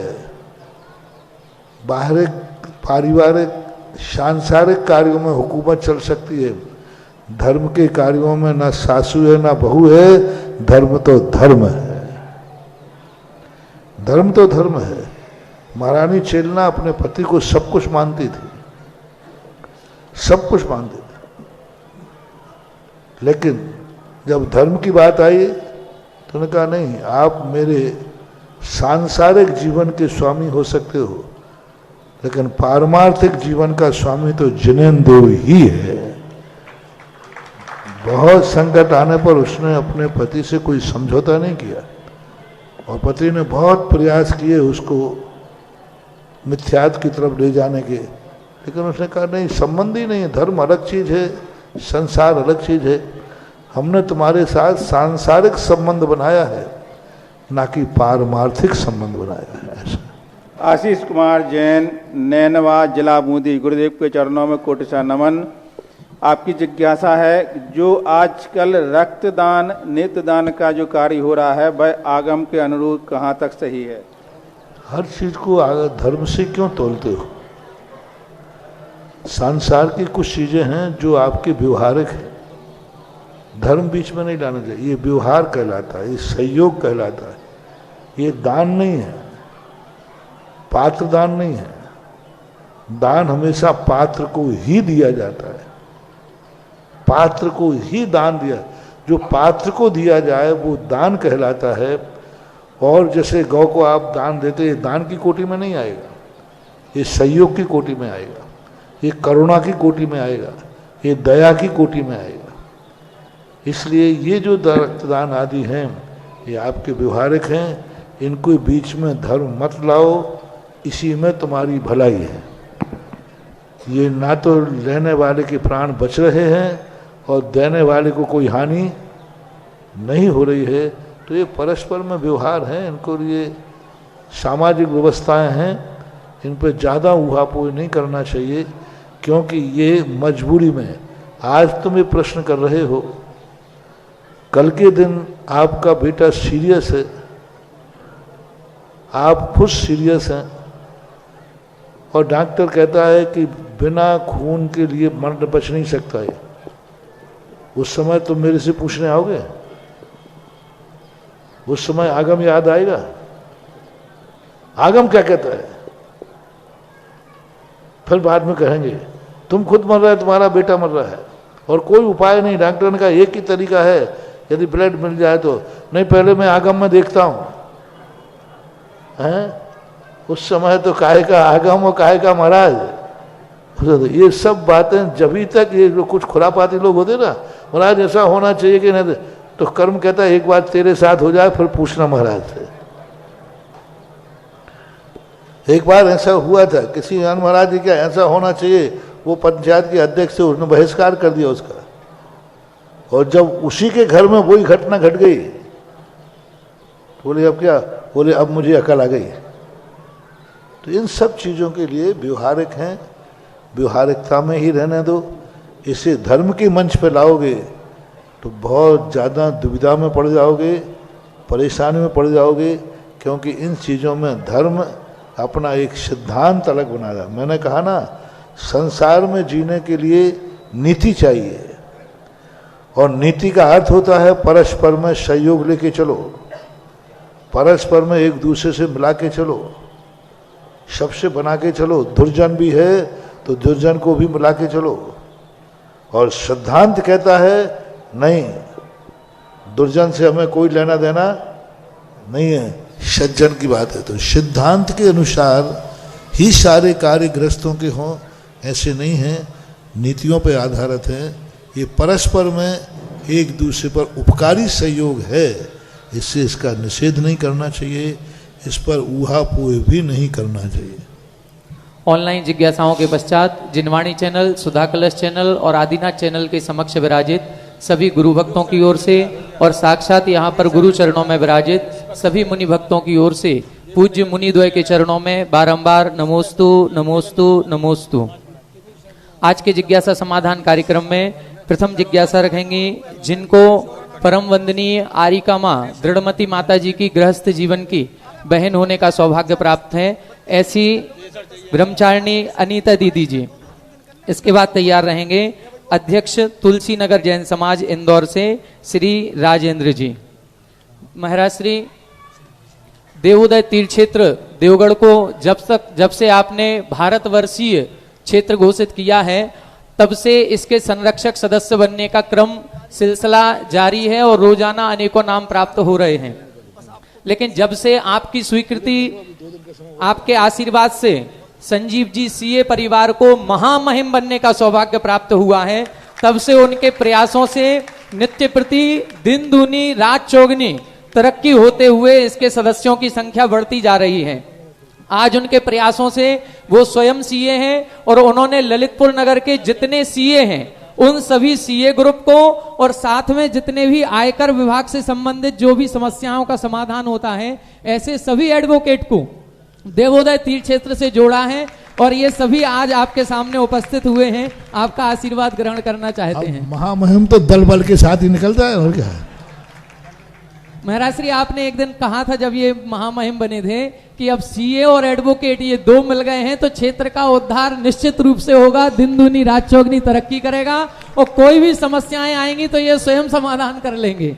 बाहर पारिवारिक सांसारिक कार्यों में हुकूमत चल सकती है, धर्म के कार्यों में ना सासू है ना बहू है। धर्म तो धर्म है, धर्म तो धर्म है। महारानी चेलना अपने पति को सब कुछ मानती थी, सब कुछ मानती थी, लेकिन जब धर्म की बात आई तो उन्होंने कहा नहीं, आप मेरे सांसारिक जीवन के स्वामी हो सकते हो लेकिन पारमार्थिक जीवन का स्वामी तो जिनेंद्र ही है। बहुत संकट आने पर उसने अपने पति से कोई समझौता नहीं किया और पति ने बहुत प्रयास किए उसको मिथ्यात्व की तरफ ले जाने के, लेकिन उसने कहा नहीं, संबंध ही नहीं है। धर्म अलग चीज़ है, संसार अलग चीज़ है। हमने तुम्हारे साथ सांसारिक संबंध बनाया है, ना कि पारमार्थिक संबंध बनाया है। ऐसा। आशीष कुमार जैन, नैनवा, जिला बूंदी, गुरुदेव के चरणों में कोटिशा नमन। आपकी जिज्ञासा है, जो आजकल रक्तदान नेत्रदान का जो कार्य हो रहा है वह आगम के अनुरूप कहाँ तक सही है? हर चीज को धर्म से क्यों तोलते हो? संसार की कुछ चीजें हैं जो आपके व्यवहारिक है, धर्म बीच में नहीं लाना चाहिए। ये व्यवहार कहलाता है, ये सहयोग कहलाता है, ये दान नहीं है, पात्र दान नहीं है। दान हमेशा पात्र को ही दिया जाता है। पात्र को ही दान दिया। जो पात्र को दिया जाए वो दान कहलाता है। और जैसे गौ को आप दान देते, ये दान की कोटि में नहीं आएगा, ये सहयोग की कोटि में आएगा, ये करुणा की कोटि में आएगा, ये दया की कोटि में आएगा। इसलिए ये जो रक्तदान आदि हैं ये आपके व्यवहारिक हैं, इनको बीच में धर्म मत लाओ, इसी में तुम्हारी भलाई है। ये ना तो लेने वाले के प्राण बच रहे हैं और देने वाले को कोई हानि नहीं हो रही है, तो ये परस्पर में व्यवहार है। इनको ये सामाजिक व्यवस्थाएं हैं, इन पर ज़्यादा ऊहापोह नहीं करना चाहिए, क्योंकि ये मजबूरी में आज तुम ये प्रश्न कर रहे हो, कल के दिन आपका बेटा सीरियस है, आप खुद सीरियस हैं और डॉक्टर कहता है कि बिना खून के लिए मरण बच नहीं सकता है, उस समय तुम मेरे से पूछने आओगे? उस समय आगम याद आएगा? आगम क्या कहता है? फिर बाद में कहेंगे तुम खुद मर रहे हो, तुम्हारा बेटा मर रहा है और कोई उपाय नहीं। डॉक्टर ने कहा एक ही तरीका है, यदि ब्लड मिल जाए तो। नहीं, पहले मैं आगम में देखता हूं। हैं? उस समय तो काहे का आगम और काहे का महाराज। ये सब बातें जब तक ये जो कुछ खुरापाती लोग होते ना, महाराज ऐसा होना चाहिए कि नहीं, तो कर्म कहता है एक बार तेरे साथ हो जाए फिर पूछना महाराज से। एक बार ऐसा हुआ था, किसी महाराज जी क्या ऐसा होना चाहिए, वो पंचायत के अध्यक्ष से उसने बहिष्कार कर दिया उसका। और जब उसी के घर में वही घटना घट गई, बोले अब क्या, बोले अब मुझे अकल आ गई। तो इन सब चीज़ों के लिए व्यवहारिक हैं, व्यवहारिकता में ही रहने दो। इसे धर्म के मंच पर लाओगे तो बहुत ज़्यादा दुविधा में पड़ जाओगे, परेशानी में पड़ जाओगे, क्योंकि इन चीज़ों में धर्म अपना एक सिद्धांत अलग बना रहा है। मैंने कहा ना, संसार में जीने के लिए नीति चाहिए, और नीति का अर्थ होता है परस्पर में सहयोग लेके चलो, परस्पर में एक दूसरे से मिला के चलो, सबसे बना के चलो। दुर्जन भी है तो दुर्जन को भी मिला के चलो। और सिद्धांत कहता है नहीं, दुर्जन से हमें कोई लेना देना नहीं है, सज्जन की बात है। तो सिद्धांत के अनुसार ही सारे कार्य ग्रस्तों के हों, ऐसे नहीं हैं, नीतियों पर आधारित है। ये परस्पर में एक दूसरे पर उपकारी सहयोग है, इससे इसका निषेध नहीं करना चाहिए, इस पर ऊहापोह भी नहीं करना चाहिए। ऑनलाइन जिज्ञासाओं के पश्चात जिनवाणी चैनल, सुधा कलश चैनल और आदिनाथ चैनल के समक्ष विराजित सभी गुरु भक्तों की ओर से और साक्षात यहाँ पर गुरु चरणों में विराजित सभी मुनि भक्तों की ओर से पूज्य मुनिद्वय के चरणों में बारंबार नमोस्तु नमोस्तु नमोस्तु। आज के जिज्ञासा समाधान कार्यक्रम में प्रथम जिज्ञासा रखेंगी, जिनको परम वंदनीय आरिका माँ दृढ़मती माता जी की गृहस्थ जीवन की बहन होने का सौभाग्य प्राप्त है, ऐसी ब्रह्मचारिणी अनीता दीदी जी। इसके बाद तैयार रहेंगे अध्यक्ष तुलसी नगर जैन समाज इंदौर से श्री राजेंद्र जी। महाराज श्री देवोदय तीर्थ क्षेत्र देवगढ़ को जब से आपने भारतवर्षीय क्षेत्र घोषित किया है, तब से इसके संरक्षक सदस्य बनने का क्रम सिलसिला जारी है और रोजाना अनेकों नाम प्राप्त हो रहे हैं। लेकिन जब से आपकी स्वीकृति, आपके आशीर्वाद से संजीव जी सीए परिवार को महामहिम बनने का सौभाग्य प्राप्त हुआ है, तब से उनके प्रयासों से नित्य प्रति दिन दूनी रात चौगनी तरक्की होते हुए इसके सदस्यों की संख्या बढ़ती जा रही है। आज उनके प्रयासों से वो स्वयं सीए हैं और उन्होंने ललितपुर नगर के जितने सीए हैं उन सभी सीए ग्रुप को और साथ में जितने भी आयकर विभाग से संबंधित जो भी समस्याओं का समाधान होता है, ऐसे सभी एडवोकेट को देवोदय तीर्थ क्षेत्र से जोड़ा है और ये सभी आज आपके सामने उपस्थित हुए हैं, आपका आशीर्वाद ग्रहण करना चाहते हैं। महामहिम तो दल बल के साथ ही निकलता है, और क्या है। महाराज श्री, आपने एक दिन कहा था जब ये महामहिम बने थे कि अब सीए और एडवोकेट ये दो मिल गए हैं तो क्षेत्र का उद्धार निश्चित रूप से होगा, दिन दूनी रात चौगनी तरक्की करेगा और कोई भी समस्याएं आएंगी तो ये स्वयं समाधान कर लेंगे।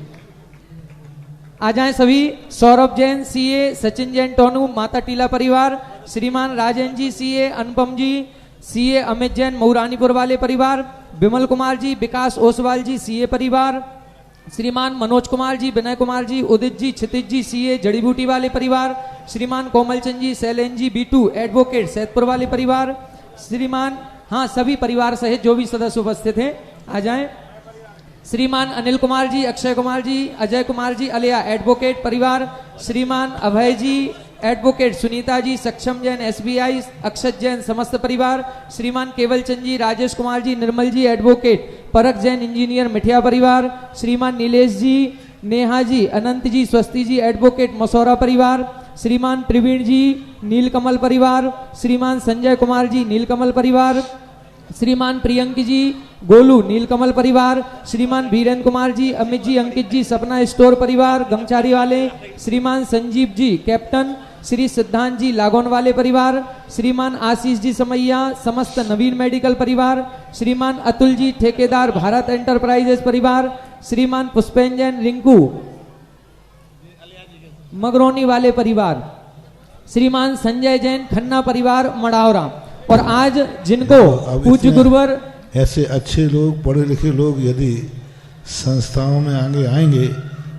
आ जाएं सभी। सौरभ जैन सीए, सचिन जैन टोनू माता टीला परिवार, श्रीमान राजेंद्र जी सीए, अनुपम जी सीए, अमित जैन मऊरानीपुर वाले परिवार, विमल कुमार जी, विकास ओसवाल जी सीए परिवार, श्रीमान मनोज कुमार जी, विनय कुमार जी, उदित जी, क्षितिज जी सीए जड़ी बूटी वाले परिवार, श्रीमान कोमल चंद जी, शैलेन जी B2 एडवोकेट सैदपुर वाले परिवार, श्रीमान सभी परिवार सहित जो भी सदस्य उपस्थित हैं आ जाएं। श्रीमान अनिल कुमार जी, अक्षय कुमार जी, अजय कुमार जी अलिया एडवोकेट परिवार, श्रीमान अभय जी एडवोकेट, सुनीता जी सक्षम जैन SBI, अक्षत जैन समस्त परिवार, श्रीमान केवल चंद जी, राजेश कुमार जी, निर्मल जी एडवोकेट, परख जैन इंजीनियर मिठिया परिवार, श्रीमान नीलेश जी, नेहा जी, अनंत जी, स्वस्ति जी एडवोकेट मसौरा परिवार, श्रीमान प्रवीण जी नीलकमल परिवार, श्रीमान संजय कुमार जी नीलकमल परिवार, श्रीमान प्रियंक जी गोलू नीलकमल परिवार, श्रीमान वीरेंद्र कुमार जी, अमित जी, अंकित जी सपना स्टोर परिवार गमचारी वाले, श्रीमान संजीव जी कैप्टन, श्री सिद्धांत जी लागोन वाले परिवार, श्रीमान आशीष जी समैया समस्त नवीन मेडिकल परिवार, श्रीमान अतुल जी ठेकेदार भारत एंटरप्राइजेस परिवार, श्रीमान पुष्पेंजन रिंकू मगरौनी वाले परिवार, श्रीमान संजय जैन खन्ना परिवार मड़ावरा। और आज जिनको पूज्य गुरुवर ऐसे अच्छे लोग, पढ़े लिखे लोग यदि संस्थाओं में आगे आएंगे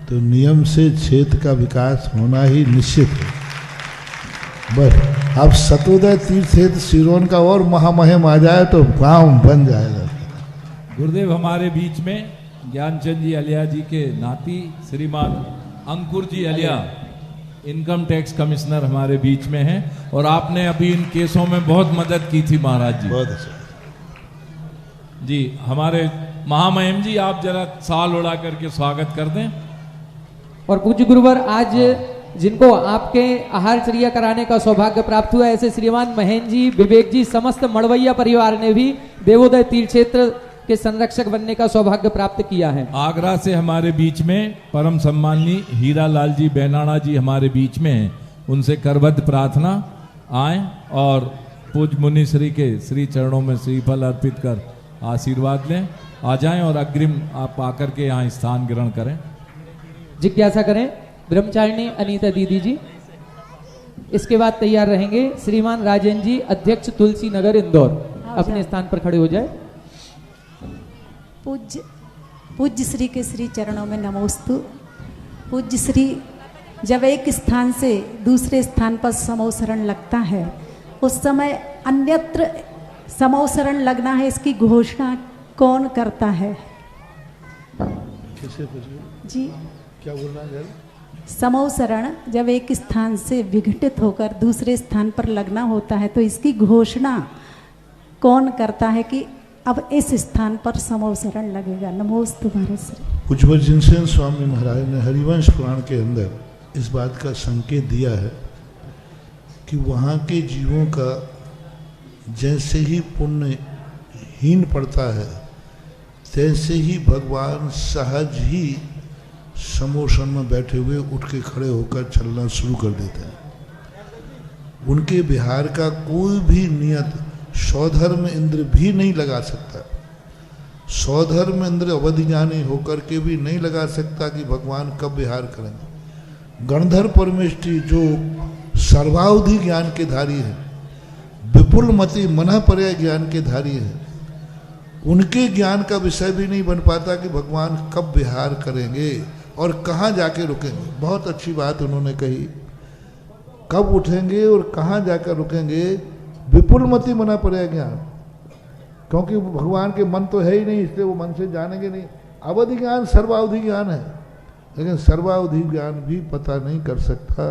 तो नियम से क्षेत्र का विकास होना ही निश्चित है। बस अब सतोदय तीर्थ क्षेत्र सिरोन का और महामहिम आ जाए तो गांव बन जाएगा। गुरुदेव हमारे बीच में ज्ञानचंद जी अलिया जी के नाती श्रीमान अंकुर जी अलिया इनकम टैक्स कमिश्नर हमारे बीच में हैं और आपने अभी इन केसों में बहुत मदद की थी महाराज जी। बहुत अच्छा जी। हमारे महामहिम जी आप जरा साल उड़ा करके स्वागत कर दें। और पूज्य गुरुवर आज जिनको आपके आहार चर्या कराने का सौभाग्य प्राप्त हुआ, ऐसे श्रीमान महेंद्र जी, विवेक जी, समस्त मड़वैया परिवार ने भी देवोदय तीर्थ क्षेत्र के संरक्षक बनने का सौभाग्य प्राप्त किया है। आगरा से हमारे बीच में परम सम्माननीय हीरा लाल जी बैनाना जी हमारे बीच में हैं, उनसे करबद्ध प्रार्थना आए और पूज्य मुनि श्री के श्री चरणों में श्रीफल अर्पित कर आशीर्वाद लें। आ जाएं और अग्रिम आप आकर के यहाँ स्थान ग्रहण करें। जिज्ञासा करें ब्रह्मचारिणी अनीता दीदी जी। इसके बाद तैयार रहेंगे श्रीमान राजेंद्र जी, अध्यक्ष तुलसी नगर इंदौर, अपने स्थान पर खड़े हो जाए। पूज्य श्री के श्री चरणों में नमोस्तु। पूज्य श्री जब एक स्थान से दूसरे स्थान पर समोसरण लगता है उस समय अन्यत्र समोसरण लगना है, इसकी घोषणा कौन करता है? जी क्या बोलना है? समोसरण जब एक स्थान से विघटित होकर दूसरे स्थान पर लगना होता है तो इसकी घोषणा कौन करता है कि अब इस स्थान पर समोसरण लगेगा? नमोस्तु भारत श्री। पूज्य जिनसेन स्वामी महाराज ने हरिवंश पुराण के अंदर इस बात का संकेत दिया है कि वहाँ के जीवों का जैसे ही पुण्य हीन पड़ता है तैसे ही भगवान सहज ही समोसन में बैठे हुए उठ के खड़े होकर चलना शुरू कर देते हैं। उनके बिहार का कोई भी नियत सौधर्म इंद्र भी नहीं लगा सकता। सौधर्म इंद्र अवधि ज्ञानी होकर के भी नहीं लगा सकता कि भगवान कब विहार करेंगे। गणधर परमेष्टि जो सर्वावधि ज्ञान के धारी है, विपुल मति मनः पर्याय ज्ञान के धारी है, उनके ज्ञान का विषय भी नहीं बन पाता कि भगवान कब विहार करेंगे और कहाँ जाके रुकेंगे। बहुत अच्छी बात उन्होंने कही, कब उठेंगे और कहाँ जाकर रुकेंगे। विपुल मति मना पर्याय ज्ञान, क्योंकि भगवान के मन तो है ही नहीं, इसलिए वो मन से जानेंगे नहीं। अवधि ज्ञान सर्वावधि ज्ञान है, लेकिन सर्वावधि ज्ञान भी पता नहीं कर सकता।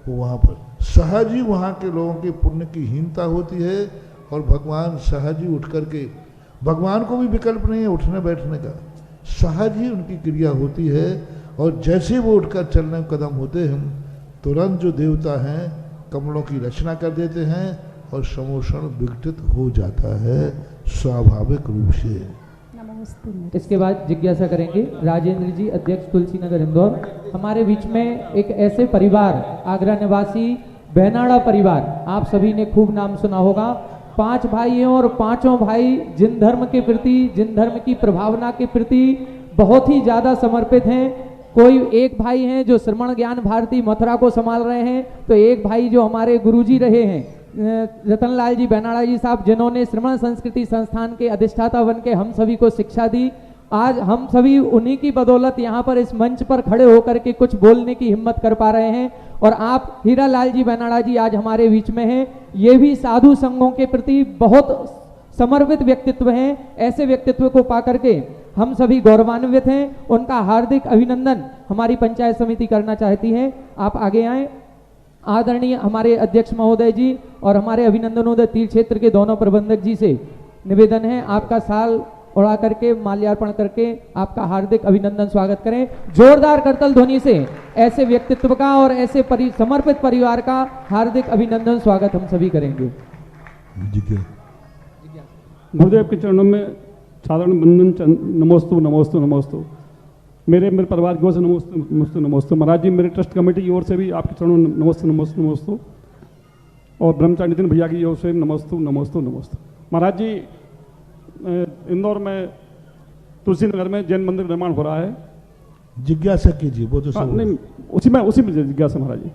वहाँ पर सहज ही वहाँ के लोगों के पुण्य की हीनता होती है और भगवान सहज ही उठ करके, भगवान को भी विकल्प नहीं है उठने बैठने का, सहज ही उनकी क्रिया होती है। और जैसे वो उठकर चलने कदम होते हैं तुरंत जो देवता हैं कमलों की रचना कर देते हैं और समोषण विघटित हो जाता है स्वाभाविक रूप से। इसके बाद जिज्ञासा करेंगे राजेंद्र जी, अध्यक्ष तुलसी नगर इंदौर। हमारे बीच में एक ऐसे परिवार, आगरा निवासी बैनाड़ा परिवार, आप सभी ने खूब नाम सुना होगा। 5 भाई हैं और पांचों भाई जिन धर्म के प्रति, जिन धर्म की प्रभावना के प्रति बहुत ही ज्यादा समर्पित हैं। कोई एक भाई हैं जो श्रवण ज्ञान भारती मथुरा को संभाल रहे हैं, तो एक भाई जो हमारे गुरुजी रहे हैं रतनलाल जी बेनाड़ा जी साहब, जिन्होंने श्रमण संस्कृति संस्थान के अधिष्ठाता बन के हम सभी को शिक्षा दी। आज हम सभी उन्हीं की बदौलत यहाँ पर इस मंच पर खड़े होकर के कुछ बोलने की हिम्मत कर पा रहे हैं। और आप हीरालाल जी बेनाड़ा जी आज हमारे बीच में हैं। ये भी साधु संघों के प्रति बहुत समर्पित व्यक्तित्व हैं। ऐसे व्यक्तित्व को पा करके हम सभी गौरवान्वित हैं। उनका हार्दिक अभिनंदन हमारी पंचायत समिति करना चाहती है। आप आगे आए। आदरणीय हमारे अध्यक्ष महोदय जी और हमारे अभिनंदनोदय तीर्थ क्षेत्र के दोनों प्रबंधक जी से निवेदन है, आपका साल उड़ा करके माल्यार्पण करके आपका हार्दिक अभिनंदन स्वागत करें। जोरदार करतल ध्वनि से ऐसे व्यक्तित्व का और ऐसे समर्पित परिवार का हार्दिक अभिनंदन स्वागत हम सभी करेंगे। गुरुदेव के चरणों में साधारण बंधन नमोस्तु नमोस्तु नमोस्तु। मेरे परिवार की ओर से नमोस्तु नमोस्तु नमोस्तु। महाराज जी, मेरे ट्रस्ट कमेटी की ओर से भी आपके चरणों में नमोस्तु नमोस्तु नमोस्तु। और ब्रह्मचारी नितिन भैया की ओर से नमोस्तु नमोस्तु नमोस्तु। महाराज जी, इंदौर में तुलसी नगर में जैन मंदिर निर्माण हो रहा है। जिज्ञासा कीजिए, वो तो नहीं, उसी में जिज्ञासा महाराज जी।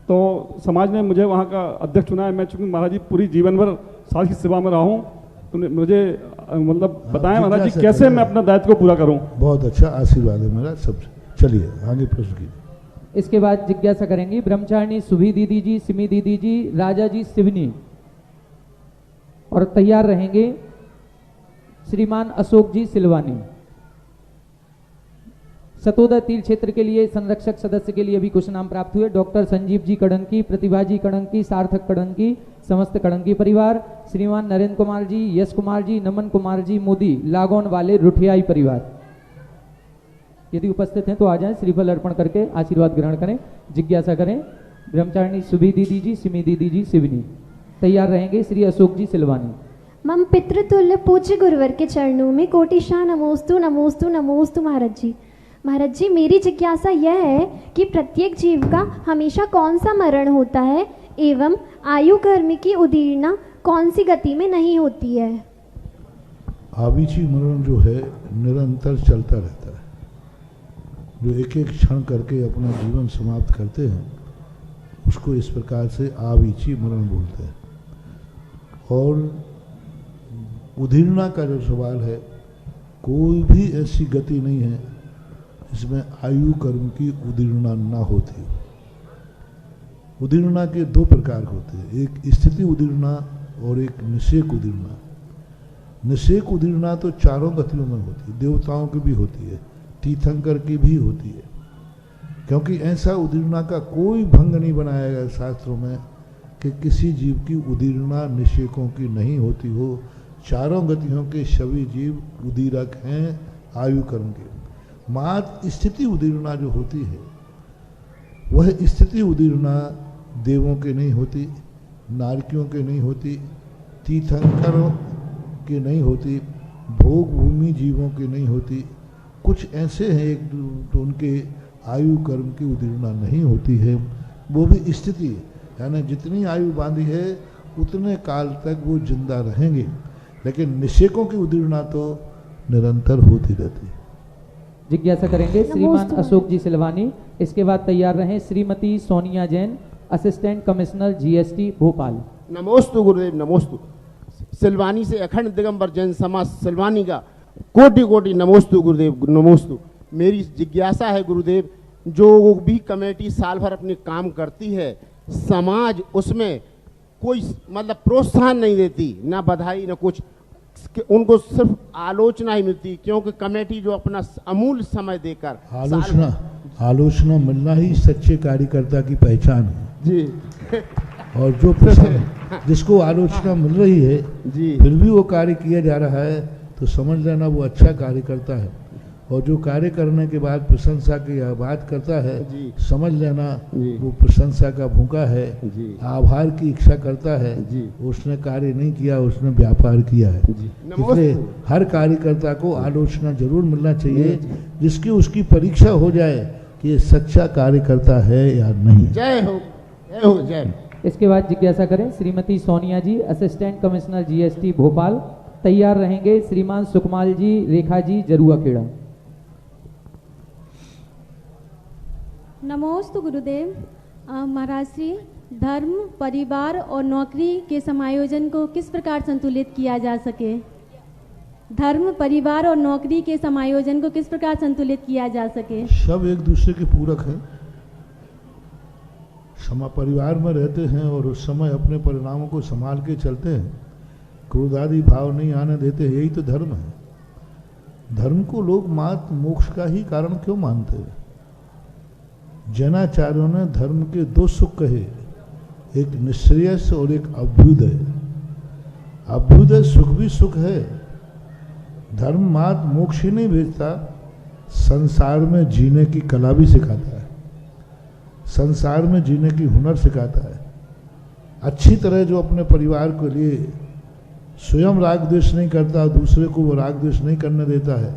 तो समाज ने मुझे वहाँ का अध्यक्ष चुना है। मैं चूंकि महाराज जी पूरी जीवन भर साथ की सेवा में रहा हूँ, तो मुझे मतलब बताएं महाराज जी कैसे मैं अपना दायित्व को पूरा करूँ। बहुत अच्छा आशीर्वाद है मेरा सब। चलिए आगे प्रश्न कीजिए। इसके बाद जिज्ञासा करेंगी ब्रह्मचारिणी सुभी दीदी जी, सिमी दीदी जी, राजा जी सिवनी। और तैयार रहेंगे श्रीमान अशोक जी सिलवानी। सतोदय तीर्थ क्षेत्र के लिए संरक्षक सदस्य के लिए भी कुछ नाम प्राप्त हुए। डॉक्टर संजीव जी कड़ंकी, प्रतिभा जी कड़ंकी, सार्थक कड़ंकी, समस्त कड़ंकी परिवार, श्रीमान नरेंद्र कुमार जी, यश कुमार जी, नमन कुमार जी मोदी, लागोन वाले रुठियाई परिवार। यदि उपस्थित हैं तो आ जाएं, श्रीफल अर्पण करके आशीर्वाद ग्रहण करें। जिज्ञासा करें ब्रह्मचारिणी सुभी दीदी जी, सिमी दीदी जी सिवनी। तैयार रहेंगे श्री अशोक जी सिलवानी। मम पितृतुल्य पूज्य गुरुवर के चरणों में कोटिशाह नमोस्तु नमोस्तु नमोस्तु। महाराज जी, मेरी जिज्ञासा यह है कि प्रत्येक जीव का हमेशा कौन सा मरण होता है एवं आयु कर्म की उदीर्णा कौन सी गति में नहीं होती है? आविची मरण जो है निरंतर चलता रहता है। जो एक एक क्षण करके अपना जीवन समाप्त करते हैं उसको इस प्रकार से आविची मरण बोलते हैं। और उदीर्णा का जो सवाल है, कोई भी ऐसी गति नहीं है जिसमें आयु कर्म की उदीर्णा ना होती। उदीर्णा के दो प्रकार होते हैं, एक स्थिति उदीर्णा और एक निषेक उदीर्णा। निषेक उदीर्णा तो चारों गतियों में होती है, देवताओं की भी होती है, तीर्थंकर की भी होती है। क्योंकि ऐसा उदीर्णा का कोई भंग नहीं बनाया गया शास्त्रों में कि किसी जीव की उदीर्णा निषेकों की नहीं होती हो। चारों गतियों के सभी जीव उदीरक हैं आयु कर्म के। मात्र स्थिति उदीर्णा जो होती है वह स्थिति उदीर्णा देवों के नहीं होती, नारकियों के नहीं होती, तीर्थंकरों के नहीं होती, भोग भूमि जीवों के नहीं होती। कुछ ऐसे हैं एक तो उनके आयु कर्म की उदीर्णा नहीं होती है, वो भी स्थिति, यानी जितनी आयु बांधी है उतने काल तक वो जिंदा रहेंगे। लेकिन निषेकों की उदीर्णा तो निरंतर होती रहती है। जिज्ञासा करेंगे श्रीमान अशोक जी सिलवानी। इसके बाद तैयार रहें Shrimati Sonia Jain, assistant commissioner GST Bhopal. नमोस्तु गुरुदेव नमोस्तु। सिलवानी से अखंड दिगंबर जैन समाज सिलवानी का कोटि कोटि नमोस्तु गुरुदेव नमोस्तु। मेरी जिज्ञासा है गुरुदेव, जो भी कमेटी साल भर अपने काम करती है, समाज उसमें कोई मतलब प्रोत्साहन नहीं देती, ना बधाई ना कुछ, उनको सिर्फ आलोचना ही मिलती, क्योंकि कमेटी जो अपना अमूल्य समय देकर आलोचना मिलना ही सच्चे कार्यकर्ता की पहचान है जी। और जो जिसको आलोचना मिल रही है जी, फिर भी वो कार्य किया जा रहा है तो समझ लेना वो अच्छा कार्यकर्ता है। और जो कार्य करने के बाद प्रशंसा की बात करता है जी, समझ लेना वो प्रशंसा का भूखा है जी, आभार की इच्छा करता है जी। उसने कार्य नहीं किया, उसने व्यापार किया है। इसलिए हर कार्यकर्ता को आलोचना जरूर मिलना चाहिए, जिसकी उसकी परीक्षा हो जाए कि ये सच्चा कार्यकर्ता है या नहीं। जय हो जय हो जय। इसके बाद जिज्ञासा करें श्रीमती सोनिया जी, असिस्टेंट कमिश्नर जीएसटी भोपाल। तैयार रहेंगे श्रीमान सुकमाल जी, रेखा जी, जरुआ खेड़ा। नमोस्तु गुरुदेव। महाराज श्री, धर्म, परिवार और नौकरी के समायोजन को किस प्रकार संतुलित किया जा सके? धर्म, परिवार और नौकरी के समायोजन को किस प्रकार संतुलित किया जा सके? सब एक दूसरे के पूरक हैं। समा परिवार में रहते हैं और उस समय अपने परिणामों को संभाल के चलते हैं, क्रोध आदि भाव नहीं आने देते, यही तो धर्म है। धर्म को लोग मात्र मोक्ष का ही कारण क्यों मानते हैं? जैनाचार्यों ने धर्म के दो सुख कहे, एक निःश्रेयस और एक अभ्युदय। अभ्युदय सुख भी सुख है। धर्म मात्र मोक्ष ही नहीं भेजता, संसार में जीने की कला भी सिखाता है, संसार में जीने की हुनर सिखाता है। अच्छी तरह जो अपने परिवार के लिए स्वयं राग द्वेष नहीं करता, दूसरे को वो राग द्वेष नहीं करने देता है,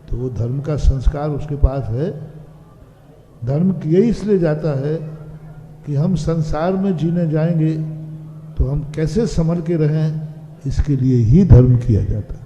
तो वो धर्म का संस्कार उसके पास है। धर्म यही इसलिए जाता है कि हम संसार में जीने जाएंगे तो हम कैसे संभल के रहें, इसके लिए ही धर्म किया जाता है।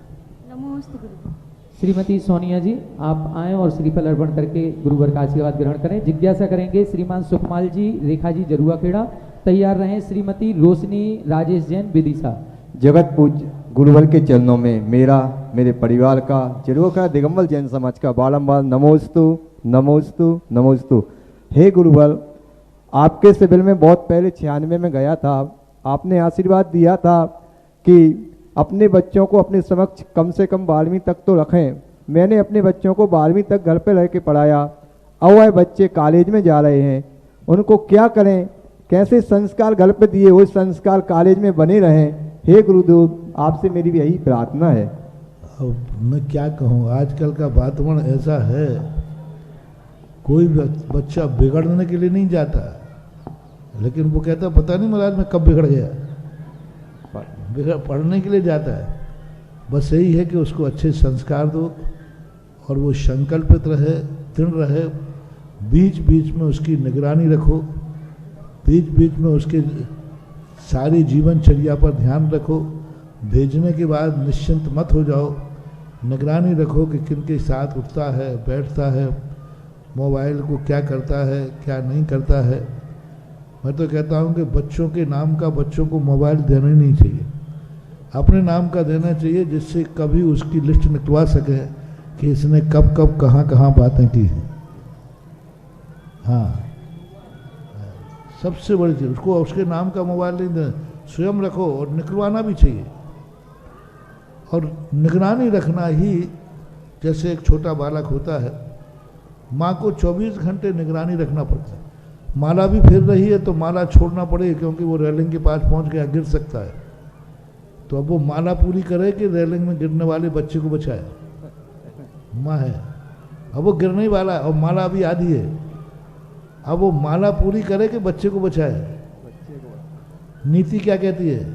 श्रीमती सोनिया जी, आप आएं और श्रीफल अर्पण करके गुरुवर का आशीर्वाद ग्रहण करें। जिज्ञासा करेंगे श्रीमान सुखमाल जी, रेखा जी, जरुआ खेड़ा। तैयार रहें श्रीमती रोशनी राजेश जैन, विदिशा। जगत पूज्य गुरुवर के चरणों में मेरा, मेरे परिवार का, जरुआ खेड़ा दिगंबर जैन समाज का बारंबार नमोस्तु नमोस्तु नमोस्तु। हे गुरुवर, आपके शिविर में बहुत पहले 96 में गया था। आपने आशीर्वाद दिया था कि अपने बच्चों को अपने समक्ष कम से कम 12वीं तक तो रखें। मैंने अपने बच्चों को 12वीं तक घर पे रह के पढ़ाया। अब वह बच्चे कॉलेज में जा रहे हैं, उनको क्या करें? कैसे संस्कार घर पे दिए वो संस्कार कॉलेज में बने रहें? हे गुरुदेव, आपसे मेरी भी यही प्रार्थना है। अब मैं क्या कहूँ, आजकल का वातावरण ऐसा है, कोई बच्चा बिगड़ने के लिए नहीं जाता, लेकिन वो कहता पता नहीं महाराज मैं कब बिगड़ गया। पढ़ने के लिए जाता है। बस यही है कि उसको अच्छे संस्कार दो और वो संकल्पित रहे, दृढ़ रहे। बीच बीच में उसकी निगरानी रखो, बीच बीच में उसके सारी जीवनचर्या पर ध्यान रखो। भेजने के बाद निश्चिंत मत हो जाओ, निगरानी रखो कि किन के साथ उठता है, बैठता है, मोबाइल को क्या करता है, क्या नहीं करता है। मैं तो कहता हूँ कि बच्चों के नाम का बच्चों को मोबाइल देना ही नहीं चाहिए, अपने नाम का देना चाहिए, जिससे कभी उसकी लिस्ट निकलवा सके कि इसने कब कब कहाँ कहाँ बातें की हैं। हाँ, सबसे बड़ी चीज़, उसको उसके नाम का मोबाइल नहीं देना, स्वयं रखो और निकलवाना भी चाहिए। और निगरानी रखना ही, जैसे एक छोटा बालक होता है, माँ को 24 घंटे निगरानी रखना पड़ता है। माला भी फिर रही है तो माला छोड़ना पड़ेगी, क्योंकि वो रेलिंग के पास पहुंच गया, गिर सकता है। तो अब वो माला पूरी करे कि रेलिंग में गिरने वाले बच्चे को बचाए। माँ है, अब वो गिरने वाला है और माला अभी आधी है, अब वो माला पूरी करे कि बच्चे को बचाए। नीति क्या कहती है?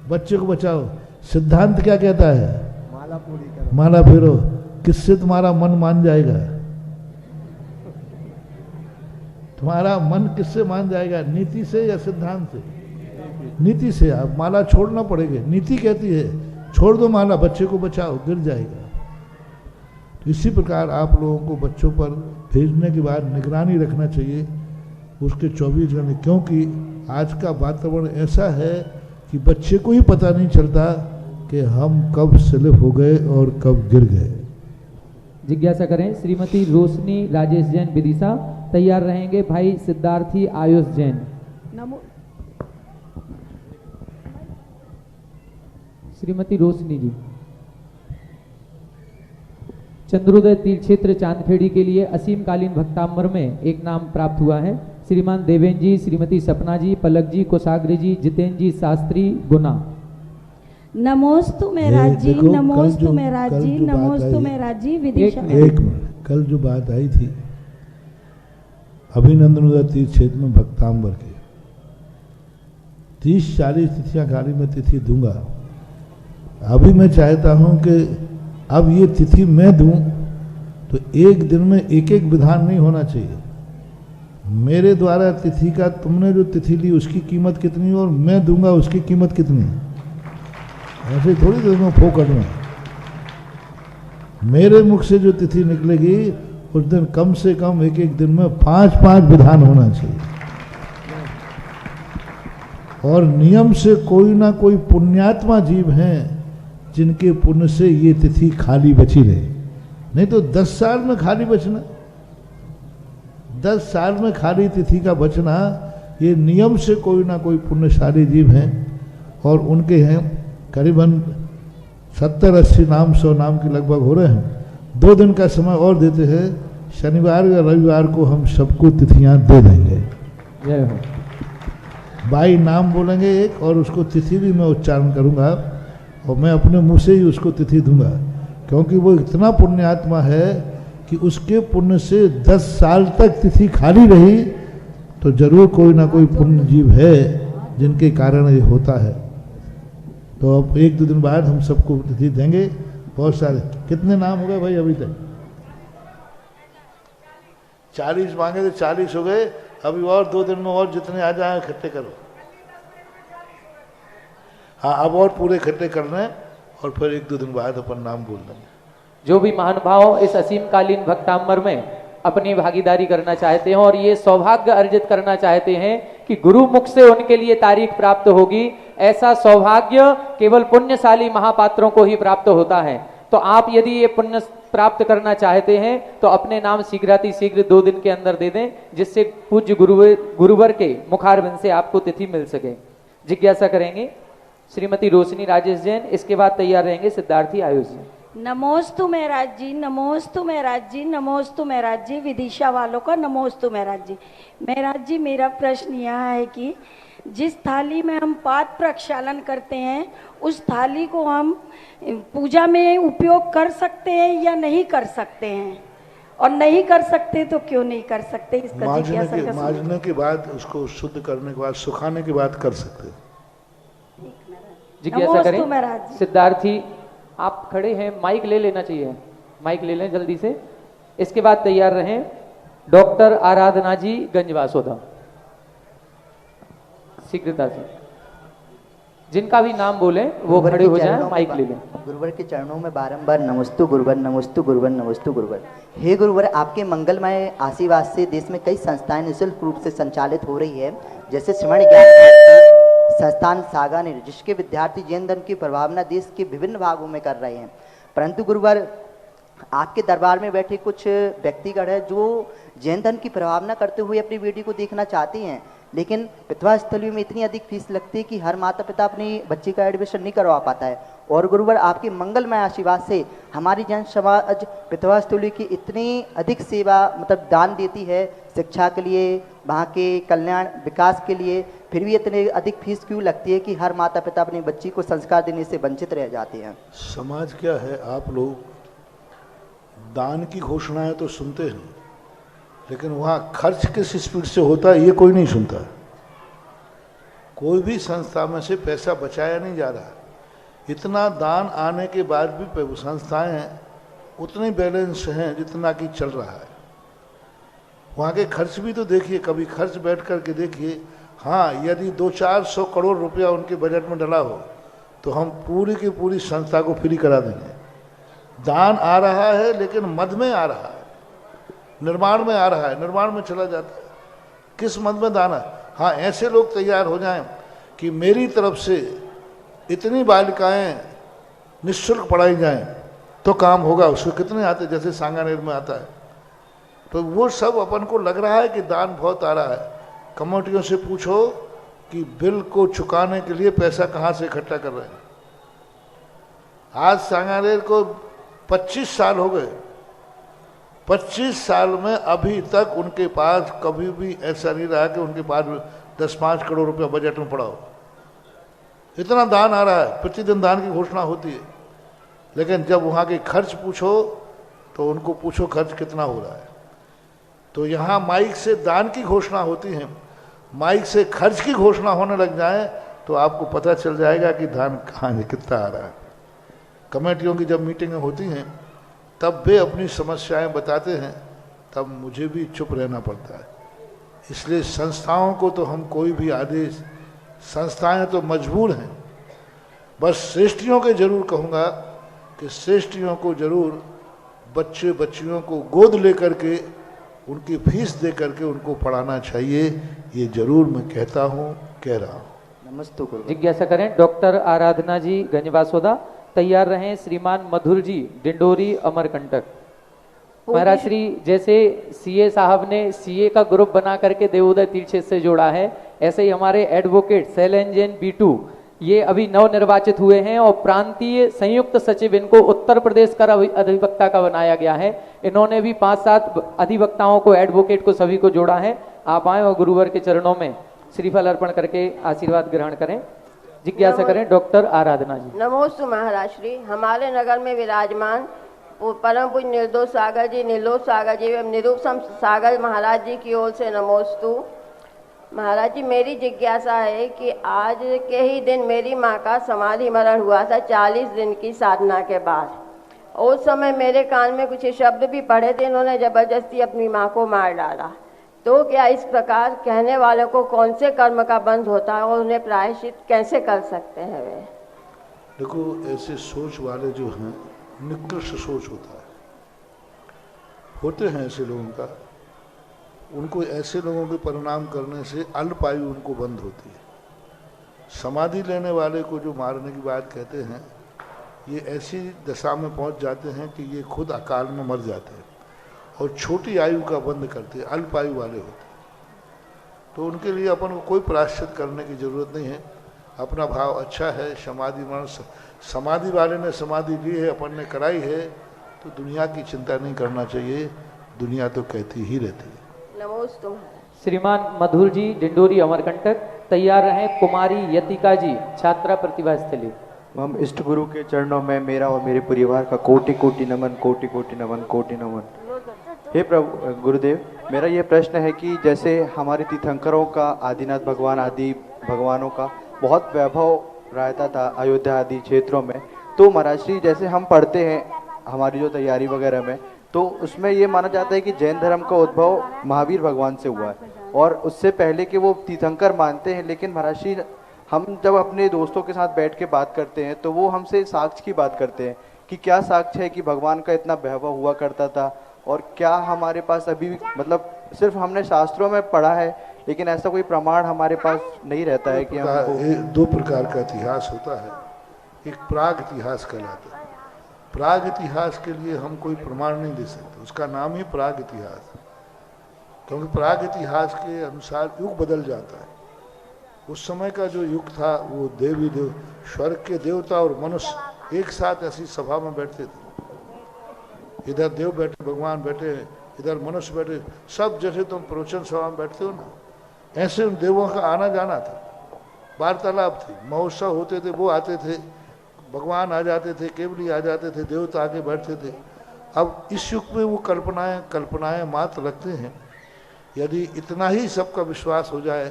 बच्चे को बचाओ। सिद्धांत क्या कहता है? माला पूरी करो, माला फेरो। किससे तुम्हारा मन मान जाएगा? तुम्हारा मन किससे मान जाएगा? नीति से या सिद्धांत से? नीति से। आप माला छोड़ना पड़ेगा। नीति कहती है छोड़ दो माला, बच्चे को बचाओ, गिर जाएगा। तो इसी प्रकार आप लोगों को बच्चों पर भेजने के बाद निगरानी रखना चाहिए उसके 24 घंटे, क्योंकि आज का वातावरण ऐसा है कि बच्चे को ही पता नहीं चलता कि हम कब स्लिप हो गए और कब गिर गए। जिज्ञासा करें श्रीमती रोशनी राजेश जैन, विदिशा। तैयार रहेंगे भाई सिद्धार्थी आयुष जैन। श्रीमती रोशनी जी, चंद्रोदय तीर्थ क्षेत्र चांदखेड़ी के लिए असीमकालीन भक्ताम्बर में एक नाम प्राप्त हुआ है। श्रीमान देवेंद्र जी, श्रीमती सपना जी, पलक जी, कोषाग्र जी, जितेंद्र जी शास्त्री, गुना। नमोस्तु महाराज जी, नमोस्तु महाराज जी, नमोस्तु महाराज जी, विदिशा। एक मिनट, कल जो बात आई थी अभिनंदन तीर्थ क्षेत्र में भक्ताम्बर के 30-40 तिथियां खाली में तिथि दूंगा। अभी मैं चाहता हूं कि अब ये तिथि मैं दूं तो एक दिन में एक एक विधान नहीं होना चाहिए। मेरे द्वारा तिथि का तुमने जो तिथि ली उसकी कीमत कितनी और मैं दूंगा उसकी कीमत कितनी, ऐसे थोड़ी देर में फोकट में। मेरे मुख से जो तिथि निकलेगी उस दिन कम से कम एक एक दिन में 5-5 विधान होना चाहिए, और नियम से कोई ना कोई पुण्यात्मा जीव हैं जिनके पुण्य से ये तिथि खाली बची रहे। नहीं तो 10 साल में खाली बचना, 10 साल में खाली तिथि का बचना, ये नियम से कोई ना कोई पुण्यशाली जीव हैं, और उनके हैं करीबन 70-80 नाम 100 नाम के लगभग हो रहे हैं। 2 दिन का समय और देते हैं, शनिवार या रविवार को हम सबको तिथियां दे देंगे। जय हो। 22 नाम बोलेंगे एक, और उसको तिथि भी मैं उच्चारण करूंगा, और मैं अपने मुंह से ही उसको तिथि दूंगा, क्योंकि वो इतना पुण्यात्मा है कि उसके पुण्य से 10 साल तक तिथि खाली रही, तो जरूर कोई ना कोई पुण्य जीव है जिनके कारण ये होता है। तो अब 1-2 दिन बाद हम सबको तिथि देंगे। बहुत सारे, कितने नाम हो गए भाई अभी तक? 40 मांगे तो 40 हो गए। अभी और 2 दिन में और जितने आ जाए इकट्ठे करो। हाँ, अब और पूरे इकट्ठे करना है, और फिर 1-2 दिन बाद अपन नाम बोल देंगे। जो भी महानुभाव इस असीमकालीन भक्तांबर में अपनी भागीदारी करना चाहते हैं और ये सौभाग्य अर्जित करना चाहते हैं कि गुरु मुख से उनके लिए तारीख प्राप्त होगी, ऐसा सौभाग्य केवल पुण्यशाली महापात्रों को ही प्राप्त होता है। तो आप यदि ये पुण्य प्राप्त करना चाहते हैं तो अपने नाम शीघ्रातिशीघ्र 2 दिन के अंदर दे दें, जिससे पूज्य गुरुवर के मुखारबिंद से आपको तिथि मिल सके। जिज्ञासा करेंगे श्रीमती रोशनी राजेश जैन, इसके बाद तैयार रहेंगे सिद्धार्थी आयुष जी। नमोस्तु महाराज जी, नमोस्तु महाराज जी, नमोस्तु महाराज जी। विदिशा वालों का नमोस्तु महाराज जी। महाराज जी, मेरा प्रश्न यह है कि जिस थाली में हम पाद प्रक्षालन करते हैं, उस थाली को हम पूजा में उपयोग कर सकते हैं या नहीं कर सकते हैं, और नहीं कर सकते तो क्यों नहीं कर सकते? इसका मांजने के बाद, उसको शुद्ध करने के बाद, सुखाने के बाद कर सकते हैं। जिज्ञासा करें सिद्धार्थी, आप खड़े हैं, माइक ले लेना चाहिए, माइक ले लें जल्दी से। इसके बाद तैयार रहें डॉक्टर आराधना जी गंजवासोदा, शीघ्रता से। जिनका भी नाम बोले वो खड़े हो जाएं, माइक ले लें। गुरुवर के चरणों में बारंबार नमस्तु गुरुवर, नमस्तु गुरुवर, नमस्तु गुरुवर। हे गुरुवर, आपके मंगलमय आशीर्वाद से देश में कई संस्थाएं निःशुल्क रूप से संचालित हो रही है, जैसे श्रवण ज्ञान संस्थान सागानेर, जिसके विद्यार्थी जैन धर्म की प्रभावना देश के विभिन्न भागों में कर रहे हैं। परंतु गुरुवर, आपके दरबार में बैठे कुछ व्यक्तिगण है जो जैन धर्म की प्रभावना करते हुए अपनी बेटी को देखना चाहती हैं, लेकिन विधवा स्थली में इतनी अधिक फीस लगती है कि हर माता पिता अपनी बच्ची का एडमिशन नहीं करवा पाता है। और गुरुवर, आपके मंगलमय आशीर्वाद से हमारी जन समाज विधवा स्थली की इतनी अधिक सेवा मतलब दान देती है शिक्षा के लिए, वहाँ के कल्याण विकास के लिए, फिर भी इतने अधिक फीस क्यों लगती है कि हर माता पिता अपनी बच्ची को संस्कार देने से वंचित रह जाते हैं? समाज क्या है, आप लोग दान की घोषणाएं तो सुनते हैं, लेकिन वहाँ खर्च किस स्पीड से होता है ये कोई नहीं सुनता। कोई भी संस्था में से पैसा बचाया नहीं जा रहा। इतना दान आने के बाद भी संस्थाएं उतने बैलेंस हैं जितना कि चल रहा है। वहाँ के खर्च भी तो देखिए, कभी खर्च बैठ करके देखिए। हाँ, यदि 200-400 करोड़ रुपया उनके बजट में डला हो तो हम पूरी की पूरी संस्था को फ्री करा देंगे। दान आ रहा है, लेकिन मद में आ रहा है, निर्माण में आ रहा है, निर्माण में चला जाता है। किस मद में दान है? हाँ, ऐसे लोग तैयार हो जाएं कि मेरी तरफ से इतनी बालिकाएं निःशुल्क पढ़ाई जाएं तो काम होगा। उसको कितने आते, जैसे सांगानेर में आता है, तो वो सब अपन को लग रहा है कि दान बहुत आ रहा है। कमेटियों से पूछो कि बिल को चुकाने के लिए पैसा कहाँ से इकट्ठा कर रहे हैं। आज सांगानेर को 25 साल हो गए। 25 साल में अभी तक उनके पास कभी भी ऐसा नहीं रहा कि उनके पास 10-5 करोड़ रुपया बजट में पड़ा हो। इतना दान आ रहा है, प्रतिदिन दान की घोषणा होती है, लेकिन जब वहाँ के खर्च पूछो तो उनको पूछो खर्च कितना हो रहा है। तो यहाँ माइक से दान की घोषणा होती है, माइक से खर्च की घोषणा होने लग जाए तो आपको पता चल जाएगा कि दान कहाँ है, कितना आ रहा है। कमेटियों की जब मीटिंगें होती हैं तब वे अपनी समस्याएं बताते हैं, तब मुझे भी चुप रहना पड़ता है। इसलिए संस्थाओं को तो हम कोई भी आदेश, संस्थाएं तो मजबूर हैं। बस श्रेष्ठियों के जरूर कहूँगा कि श्रेष्ठियों को जरूर बच्चे बच्चियों को गोद लेकर के उनकी फीस दे करके उनको पढ़ाना चाहिए, ये जरूर मैं कहता हूँ, कह रहा हूँ। नमस्ते गुरु। जिज्ञासा करें डॉक्टर आराधना जी गंजवासोदा। तैयार रहें श्रीमान मधुर जी डिंडोरी अमरकंटक। महाराज श्री जैसे सीए साहब ने सीए का ग्रुप बना करके देवोदय तीर्थ क्षेत्र से जोड़ा है, ऐसे ही हमारे एडवोकेट शैलेंद्र जैन B2 ये अभी नव निर्वाचित हुए हैं और प्रांतीय संयुक्त सचिव इनको उत्तर प्रदेश का अधिवक्ता का बनाया गया है। इन्होंने भी 5-7 अधिवक्ताओं को, एडवोकेट को, सभी को जोड़ा है। आप आए और गुरुवर के चरणों में श्रीफल अर्पण करके आशीर्वाद ग्रहण करें। जिज्ञासा करें डॉक्टर आराधना जी। नमोस्तु महाराज श्री। हमारे नगर में विराजमान परम पूज्य निर्दोष सागर जी, निर्लोक सागर जी एवं निरूपम सागर महाराज जी की ओर से नमोस्तु। महाराज जी मेरी जिज्ञासा है कि आज के ही दिन मेरी माँ का समाधि मरण हुआ था 40 दिन की साधना के बाद। उस समय मेरे कान में कुछ शब्द भी पढ़े थे, इन्होंने जबरदस्ती अपनी माँ को मार डाला। तो क्या इस प्रकार कहने वालों को कौन से कर्म का बंध होता है और उन्हें प्रायश्चित कैसे कर सकते हैं वे? देखो, ऐसे सोच वाले जो हैं निकृष्ट सोच होता है, होते हैं ऐसे लोगों का। उनको ऐसे लोगों के परिणाम करने से अल्पायु उनको बंद होती है। समाधि लेने वाले को जो मारने की बात कहते हैं, ये ऐसी दशा में पहुंच जाते हैं कि ये खुद अकाल में मर जाते हैं और छोटी आयु का बंद करते हैं, अल्पायु वाले होते हैं। तो उनके लिए अपन को कोई प्रायश्चित करने की जरूरत नहीं है। अपना भाव अच्छा है। समाधि मरण, समाधि वाले ने समाधि ली है, अपन ने कराई है, तो दुनिया की चिंता नहीं करना चाहिए। दुनिया तो कहती ही रहती है। नमोस्तु। श्रीमान मधुर जी डिंडोरी अमरकंटक। तैयार रहें कुमारी यतिका जी छात्रा प्रतिभा स्थली। हम इष्ट गुरु के चरणों में मेरा और मेरे परिवार का कोटि कोटि नमन, कोटि कोटि नमन, कोटि नमन। हे प्रभु गुरुदेव, मेरा ये प्रश्न है कि जैसे हमारे तीर्थंकरों का, आदिनाथ भगवान आदि भगवानों का बहुत वैभव रहता था अयोध्या आदि क्षेत्रों में, तो महाराज श्री जैसे हम पढ़ते हैं हमारी जो तैयारी वगैरह में, तो उसमें ये माना जाता है कि जैन धर्म का उद्भव महावीर भगवान से हुआ है और उससे पहले के वो तीर्थंकर मानते हैं। लेकिन महाराज श्री हम जब अपने दोस्तों के साथ बैठ के बात करते हैं तो वो हमसे साक्ष्य की बात करते हैं कि क्या साक्ष्य है कि भगवान का इतना वैभव हुआ करता था, और क्या हमारे पास अभी मतलब सिर्फ हमने शास्त्रों में पढ़ा है लेकिन ऐसा कोई प्रमाण हमारे पास नहीं रहता है कि हमको। 2 प्रकार का इतिहास होता है। एक प्राग इतिहास कहलाता है। प्राग इतिहास के लिए हम कोई प्रमाण नहीं दे सकते, उसका नाम ही प्राग इतिहास, क्योंकि प्राग इतिहास के अनुसार युग बदल जाता है। उस समय का जो युग था वो देवी देव, स्वर्ग के देवता और मनुष्य एक साथ ऐसी सभा में बैठते थे। इधर देव बैठे, भगवान बैठे, इधर मनुष्य बैठे, सब जैसे तुम प्रवचन सभा में बैठते हो ना, ऐसे उन देवों का आना जाना था, वार्तालाप थी, महोत्सव होते थे, वो आते थे, भगवान आ जाते थे, केवली आ जाते थे, देवता आके बैठते थे। अब इस युग में वो कल्पनाएं मात्र लगते हैं। यदि इतना ही सबका विश्वास हो जाए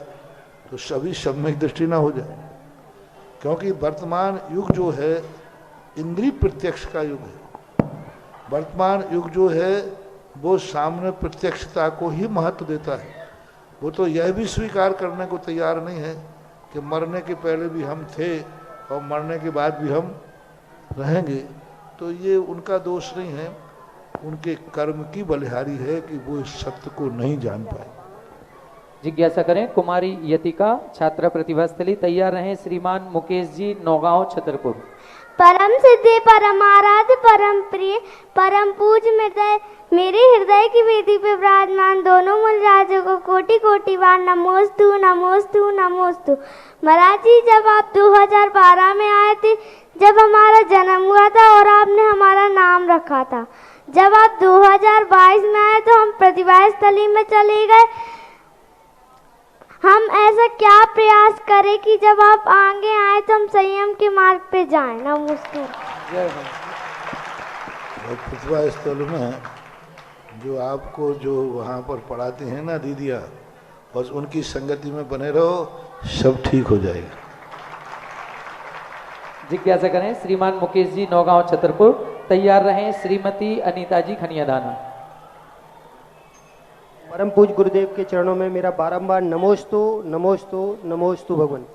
तो सभी सम्यक दृष्टि ना हो जाए, क्योंकि वर्तमान युग जो है इंद्रिय प्रत्यक्ष का युग है। वर्तमान युग जो है वो सामने प्रत्यक्षता को ही महत्व देता है। वो तो यह भी स्वीकार करने को तैयार नहीं है कि मरने के पहले भी हम थे और मरने के बाद भी हम रहेंगे। तो ये उनका दोष नहीं है, उनके कर्म की बलिहारी है कि वो इस सत्य को नहीं जान पाए। जिज्ञासा करें कुमारी यतिका छात्रा प्रतिभा स्थली। तैयार रहें श्रीमान मुकेश जी नौगांव छतरपुर। परम सिद्धि परमाराध्य परम प्रिय परम पूज मेरे हृदय की वेदी पे विराजमान दोनों मूल राजों को कोटि कोटि बार नमोस्तु नमोस्तु नमोस्तु। महाराज जी जब आप 2012 में आए थे, जब हमारा जन्म हुआ था और आपने हमारा नाम रखा था, जब आप 2022 में आए तो हम प्रतिभा स्थली में चले गए। हम ऐसा क्या प्रयास करें कि जब आप आगे आए तो हम संयम के मार्ग पे जाएं। नमस्ते। प्रतिभा स्थल में जो आपको जो वहाँ पर पढ़ाते हैं ना दीदिया, बस उनकी संगति में बने रहो, सब ठीक हो जाएगा। जिज्ञासा करें श्रीमान मुकेश जी नौगांव छतरपुर। तैयार रहें श्रीमती अनीता जी खनियादाना। परम पूज गुरुदेव के चरणों में मेरा बारंबार नमोस्तु नमोस्तु नमोस्तु भगवान।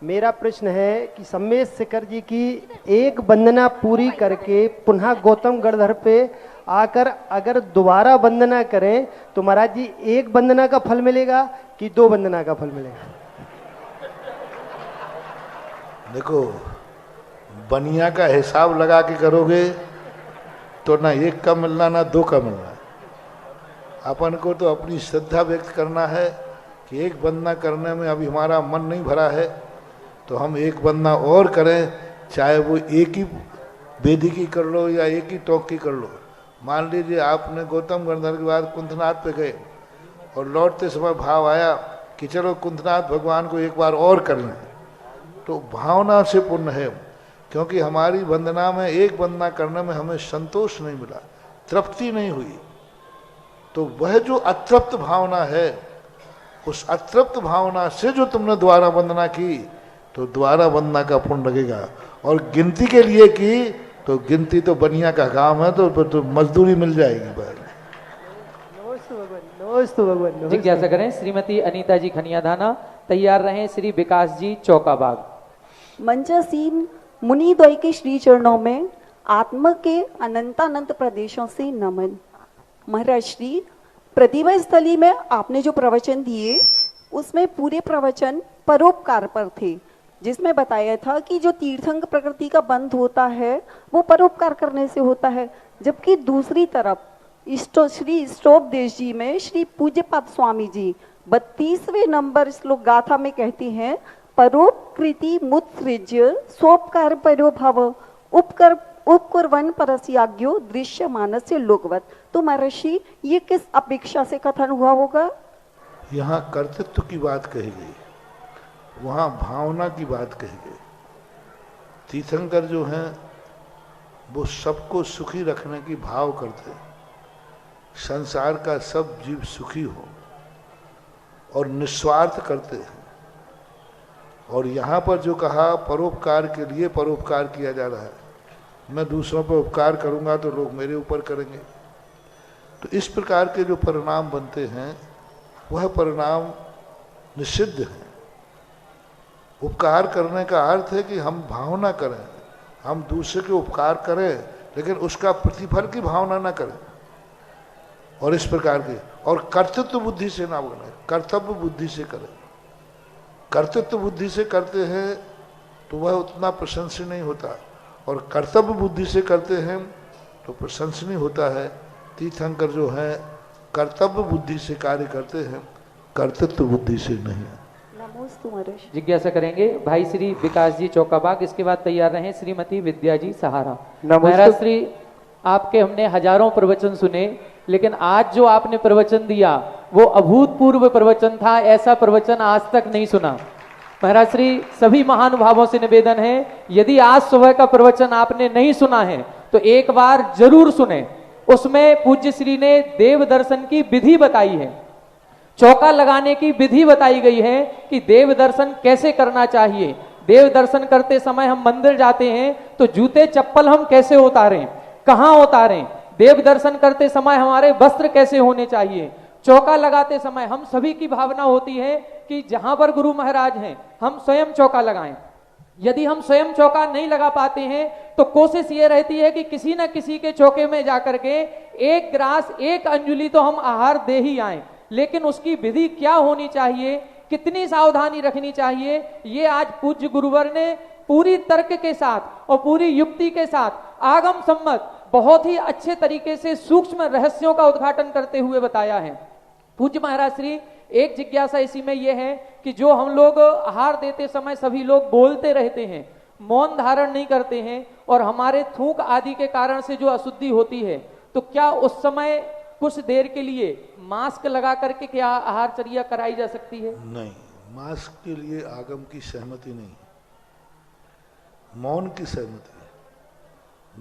मेरा प्रश्न है कि सम्मेश शेखर जी की एक वंदना पूरी करके पुनः गौतम गढ़धर पे आकर अगर दोबारा वंदना करें तो महाराज जी एक वंदना का फल मिलेगा कि 2 वंदना का फल मिलेगा? देखो, बनिया का हिसाब लगा के करोगे तो ना 1 का मिलना ना 2 का मिलना। अपन को तो अपनी श्रद्धा व्यक्त करना है कि एक वंदना करने में अभी हमारा मन नहीं भरा है तो हम एक वंदना और करें, चाहे वो एक ही वेदी की कर लो या एक ही टोक की कर लो। मान लीजिए आपने गौतम गंधर्व के बाद कुंथनाथ पे गए और लौटते समय भाव आया कि चलो कुंथनाथ भगवान को एक बार और कर लें, तो भावना से पूर्ण है, क्योंकि हमारी वंदना में एक वंदना करने में हमें संतोष नहीं मिला, तृप्ति नहीं हुई। तो वह जो अतृप्त भावना है, उस अतृप्त भावना से जो तुमने द्वारा वंदना की तो द्वारा वंदना का पुण्य लगेगा। और गिनती के लिए की तो गिनती तो बनिया का काम है, तो मजदूरी मिल जाएगी। नमस्ते भगवान। जिज्ञासा करें श्रीमती अनीता जी खनियाधाना। तैयार रहें श्री विकास जी चौकाबाग। मंचासीन मुनिद्वय के श्री चरणों में आत्मा के अनंतानंत प्रदेशों से नमन। महाराज श्री, प्रतिभा स्थली में आपने जो प्रवचन दिए उसमें पूरे प्रवचन परोपकार पर थे, जिसमें बताया था कि जो तीर्थंक प्रकृति का बंध होता है वो परोपकार करने से होता है, जबकि दूसरी तरफ श्री स्टोपदेश जी में श्री पूज्यपाद स्वामी जी 32वें नंबर श्लोक गाथा में कहते हैं, परोपकृति मुत्सृज्य सोपकार परो भव उपकुर्वन परस्याज्ञो दृश्य मानस्य लोकवत। तो महर्षि, ये किस अपेक्षा से कथन हुआ होगा? यहाँ कर्तृत्व की बात कही गई, वहाँ भावना की बात कही गई। तीर्थंकर जो हैं वो सबको सुखी रखने की भाव करते हैं, संसार का सब जीव सुखी हो और निस्वार्थ करते हैं। और यहाँ पर जो कहा परोपकार के लिए परोपकार किया जा रहा है, मैं दूसरों पर उपकार करूँगा तो लोग मेरे ऊपर करेंगे। तो इस प्रकार के जो परिणाम बनते हैं वह परिणाम निषिद्ध है। उपकार करने का अर्थ है कि हम भावना करें, हम दूसरे के उपकार करें लेकिन उसका प्रतिफल की भावना ना करें। और इस प्रकार के और कर्तृत्व बुद्धि से ना बने, कर्तव्य बुद्धि से करें। कर्तृत्व बुद्धि से करते हैं तो वह उतना प्रशंसनीय नहीं होता, और कर्तव्य बुद्धि से करते हैं तो प्रशंसनीय होता है। तीर्थंकर जो है कर्तव्य बुद्धि से कार्य करते हैं, कर्तृत्व बुद्धि से नहीं। जिज्ञासा करेंगे भाई श्री विकास जी चौकाबाग। इसके बाद तैयार रहें श्रीमती विद्या जी सहारा। महाराज श्री, आपके हमने हजारों प्रवचन सुने, लेकिन आज जो आपने प्रवचन दिया वो अभूतपूर्व प्रवचन था, ऐसा प्रवचन आज तक नहीं सुना। महाराज श्री, सभी महानुभावों से निवेदन है, यदि आज सुबह का प्रवचन आपने नहीं सुना है तो एक बार जरूर सुने। उसमें पूज्य श्री ने देव दर्शन की विधि बताई है, चौका लगाने की विधि बताई गई है कि देव दर्शन कैसे करना चाहिए। देव दर्शन करते समय हम मंदिर जाते हैं तो जूते चप्पल हम कैसे उतारें, कहाँ उतारें। देव दर्शन करते समय हमारे वस्त्र कैसे होने चाहिए। चौका लगाते समय हम सभी की भावना होती है कि जहां पर गुरु महाराज हैं हम स्वयं चौका लगाएं। यदि हम स्वयं चौका नहीं लगा पाते हैं तो कोशिश ये रहती है कि किसी न किसी के चौके में जाकर के एक ग्रास एक अंजुली तो हम आहार दे ही आए, लेकिन उसकी विधि क्या होनी चाहिए, कितनी सावधानी रखनी चाहिए, ये आज पूज्य गुरुवर ने पूरी तर्क के साथ और पूरी युक्ति के साथ आगम सम्मत बहुत ही अच्छे तरीके से सूक्ष्म रहस्यों का उद्घाटन करते हुए बताया है। पूज्य महाराज श्री, एक जिज्ञासा इसी में यह है कि जो हम लोग आहार देते समय सभी लोग बोलते रहते हैं, मौन धारण नहीं करते हैं, और हमारे थूक आदि के कारण से जो अशुद्धि होती है, तो क्या उस समय कुछ देर के लिए मास्क लगा करके क्या आहारचर्या कराई जा सकती है? नहीं, मास्क के लिए आगम की सहमति नहीं, मौन की सहमति है।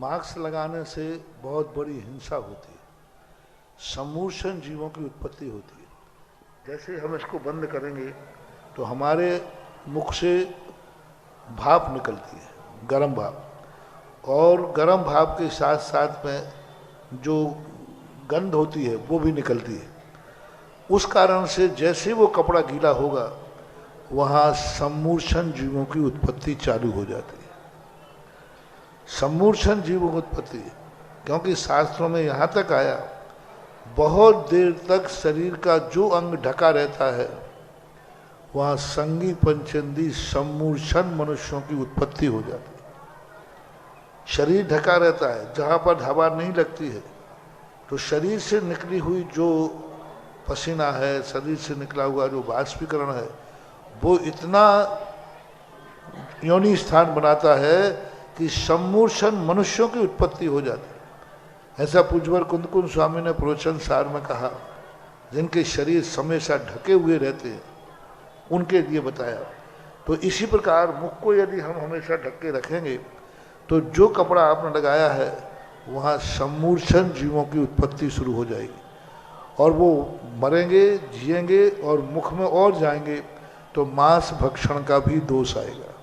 मास्क लगाने से बहुत बड़ी हिंसा होती है, समूर्छन जीवों की उत्पत्ति होती है। जैसे हम इसको बंद करेंगे तो हमारे मुख से भाप निकलती है, गर्म भाप, और गर्म भाप के साथ साथ में जो गंध होती है वो भी निकलती है। उस कारण से जैसे वो कपड़ा गीला होगा वहाँ सम्मूर्छन जीवों की उत्पत्ति चालू हो जाती है। सम्मूर्छन जीवों की उत्पत्ति क्योंकि शास्त्रों में यहाँ तक आया, बहुत देर तक शरीर का जो अंग ढका रहता है वहाँ संगी पंचेंदी सम्मूर्छन मनुष्यों की उत्पत्ति हो जाती है। शरीर ढका रहता है, जहाँ पर हवा नहीं लगती है तो शरीर से निकली हुई जो पसीना है, शरीर से निकला हुआ जो बाष्पीकरण है, वो इतना योनि स्थान बनाता है कि सम्मूर्छन मनुष्यों की उत्पत्ति हो जाती है। ऐसा पूज्यवर कुंदकुंद स्वामी ने प्रवचन सार में कहा, जिनके शरीर हमेशा ढके हुए रहते हैं उनके लिए बताया। तो इसी प्रकार मुख को यदि हम हमेशा ढक के रखेंगे तो जो कपड़ा आपने लगाया है वहाँ सम्मूर्छन जीवों की उत्पत्ति शुरू हो जाएगी और वो मरेंगे, जिएंगे और मुख में और जाएंगे तो मांस भक्षण का भी दोष आएगा।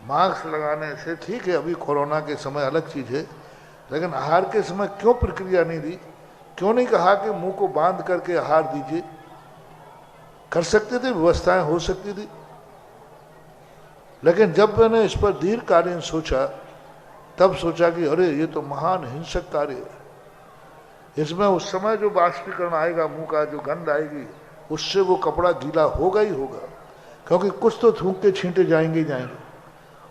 मास्क लगाने से ठीक है, अभी कोरोना के समय अलग चीज़ है, लेकिन आहार के समय क्यों प्रक्रिया नहीं दी? क्यों नहीं कहा कि मुंह को बांध करके आहार दीजिए? कर सकते थे, व्यवस्थाएं हो सकती थी। लेकिन जब मैंने इस पर दीर्घकालीन सोचा तब सोचा कि अरे ये तो महान हिंसक कार्य है। इसमें उस समय जो बाष्पीकरण आएगा, मुंह का जो गंध आएगी, उससे वो कपड़ा गीला होगा ही होगा, क्योंकि कुछ तो थूक के छींटे जाएंगे ही जाएंगे।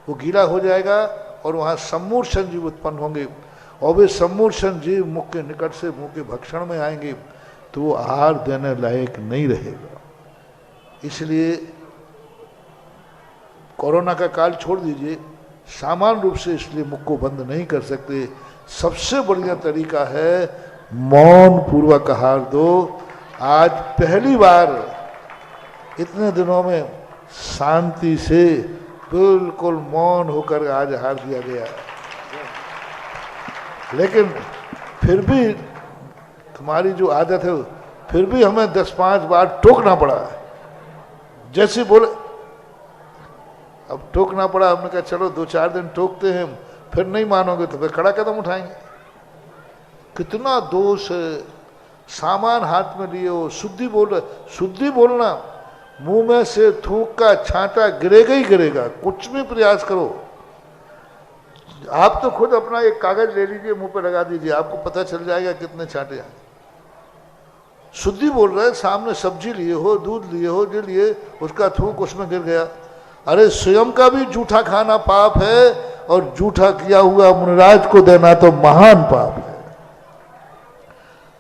वो गीला हो जाएगा और वहाँ सम्मूर्छन जीव उत्पन्न होंगे और वे सम्मूर्छन जीव मुख के निकट से मुंह के भक्षण में आएंगे तो वो आहार देने लायक नहीं रहेगा। इसलिए कोरोना का काल छोड़ दीजिए, सामान्य रूप से इसलिए मुख को बंद नहीं कर सकते। सबसे बढ़िया तरीका है मौन पूर्वक आहार दो। आज पहली बार इतने दिनों में शांति से बिल्कुल मौन होकर आज आहार दिया गया। लेकिन फिर भी तुम्हारी जो आदत है, फिर भी हमें 10-5 बार टोकना पड़ा। जैसे बोले, अब टोकना पड़ा, हमने कहा चलो 2-4 दिन टोकते हैं, फिर नहीं मानोगे तो फिर कड़ा कदम उठाएंगे। कितना दोष है। सामान हाथ में लिए हो, शुद्धि बोल रहे, शुद्धि बोलना, मुंह में से थूक का छांटा गिरेगा ही गिरेगा, कुछ भी प्रयास करो। आप तो खुद अपना एक कागज ले लीजिए, मुंह पे लगा दीजिए, आपको पता चल जाएगा कितने छांटे हैं। शुद्धि बोल रहे, सामने सब्जी लिए हो, दूध लिए हो, जो लिए, उसका थूक उसमें गिर गया। अरे स्वयं का भी जूठा खाना पाप है और जूठा किया हुआ मुनिराज को देना तो महान पाप है।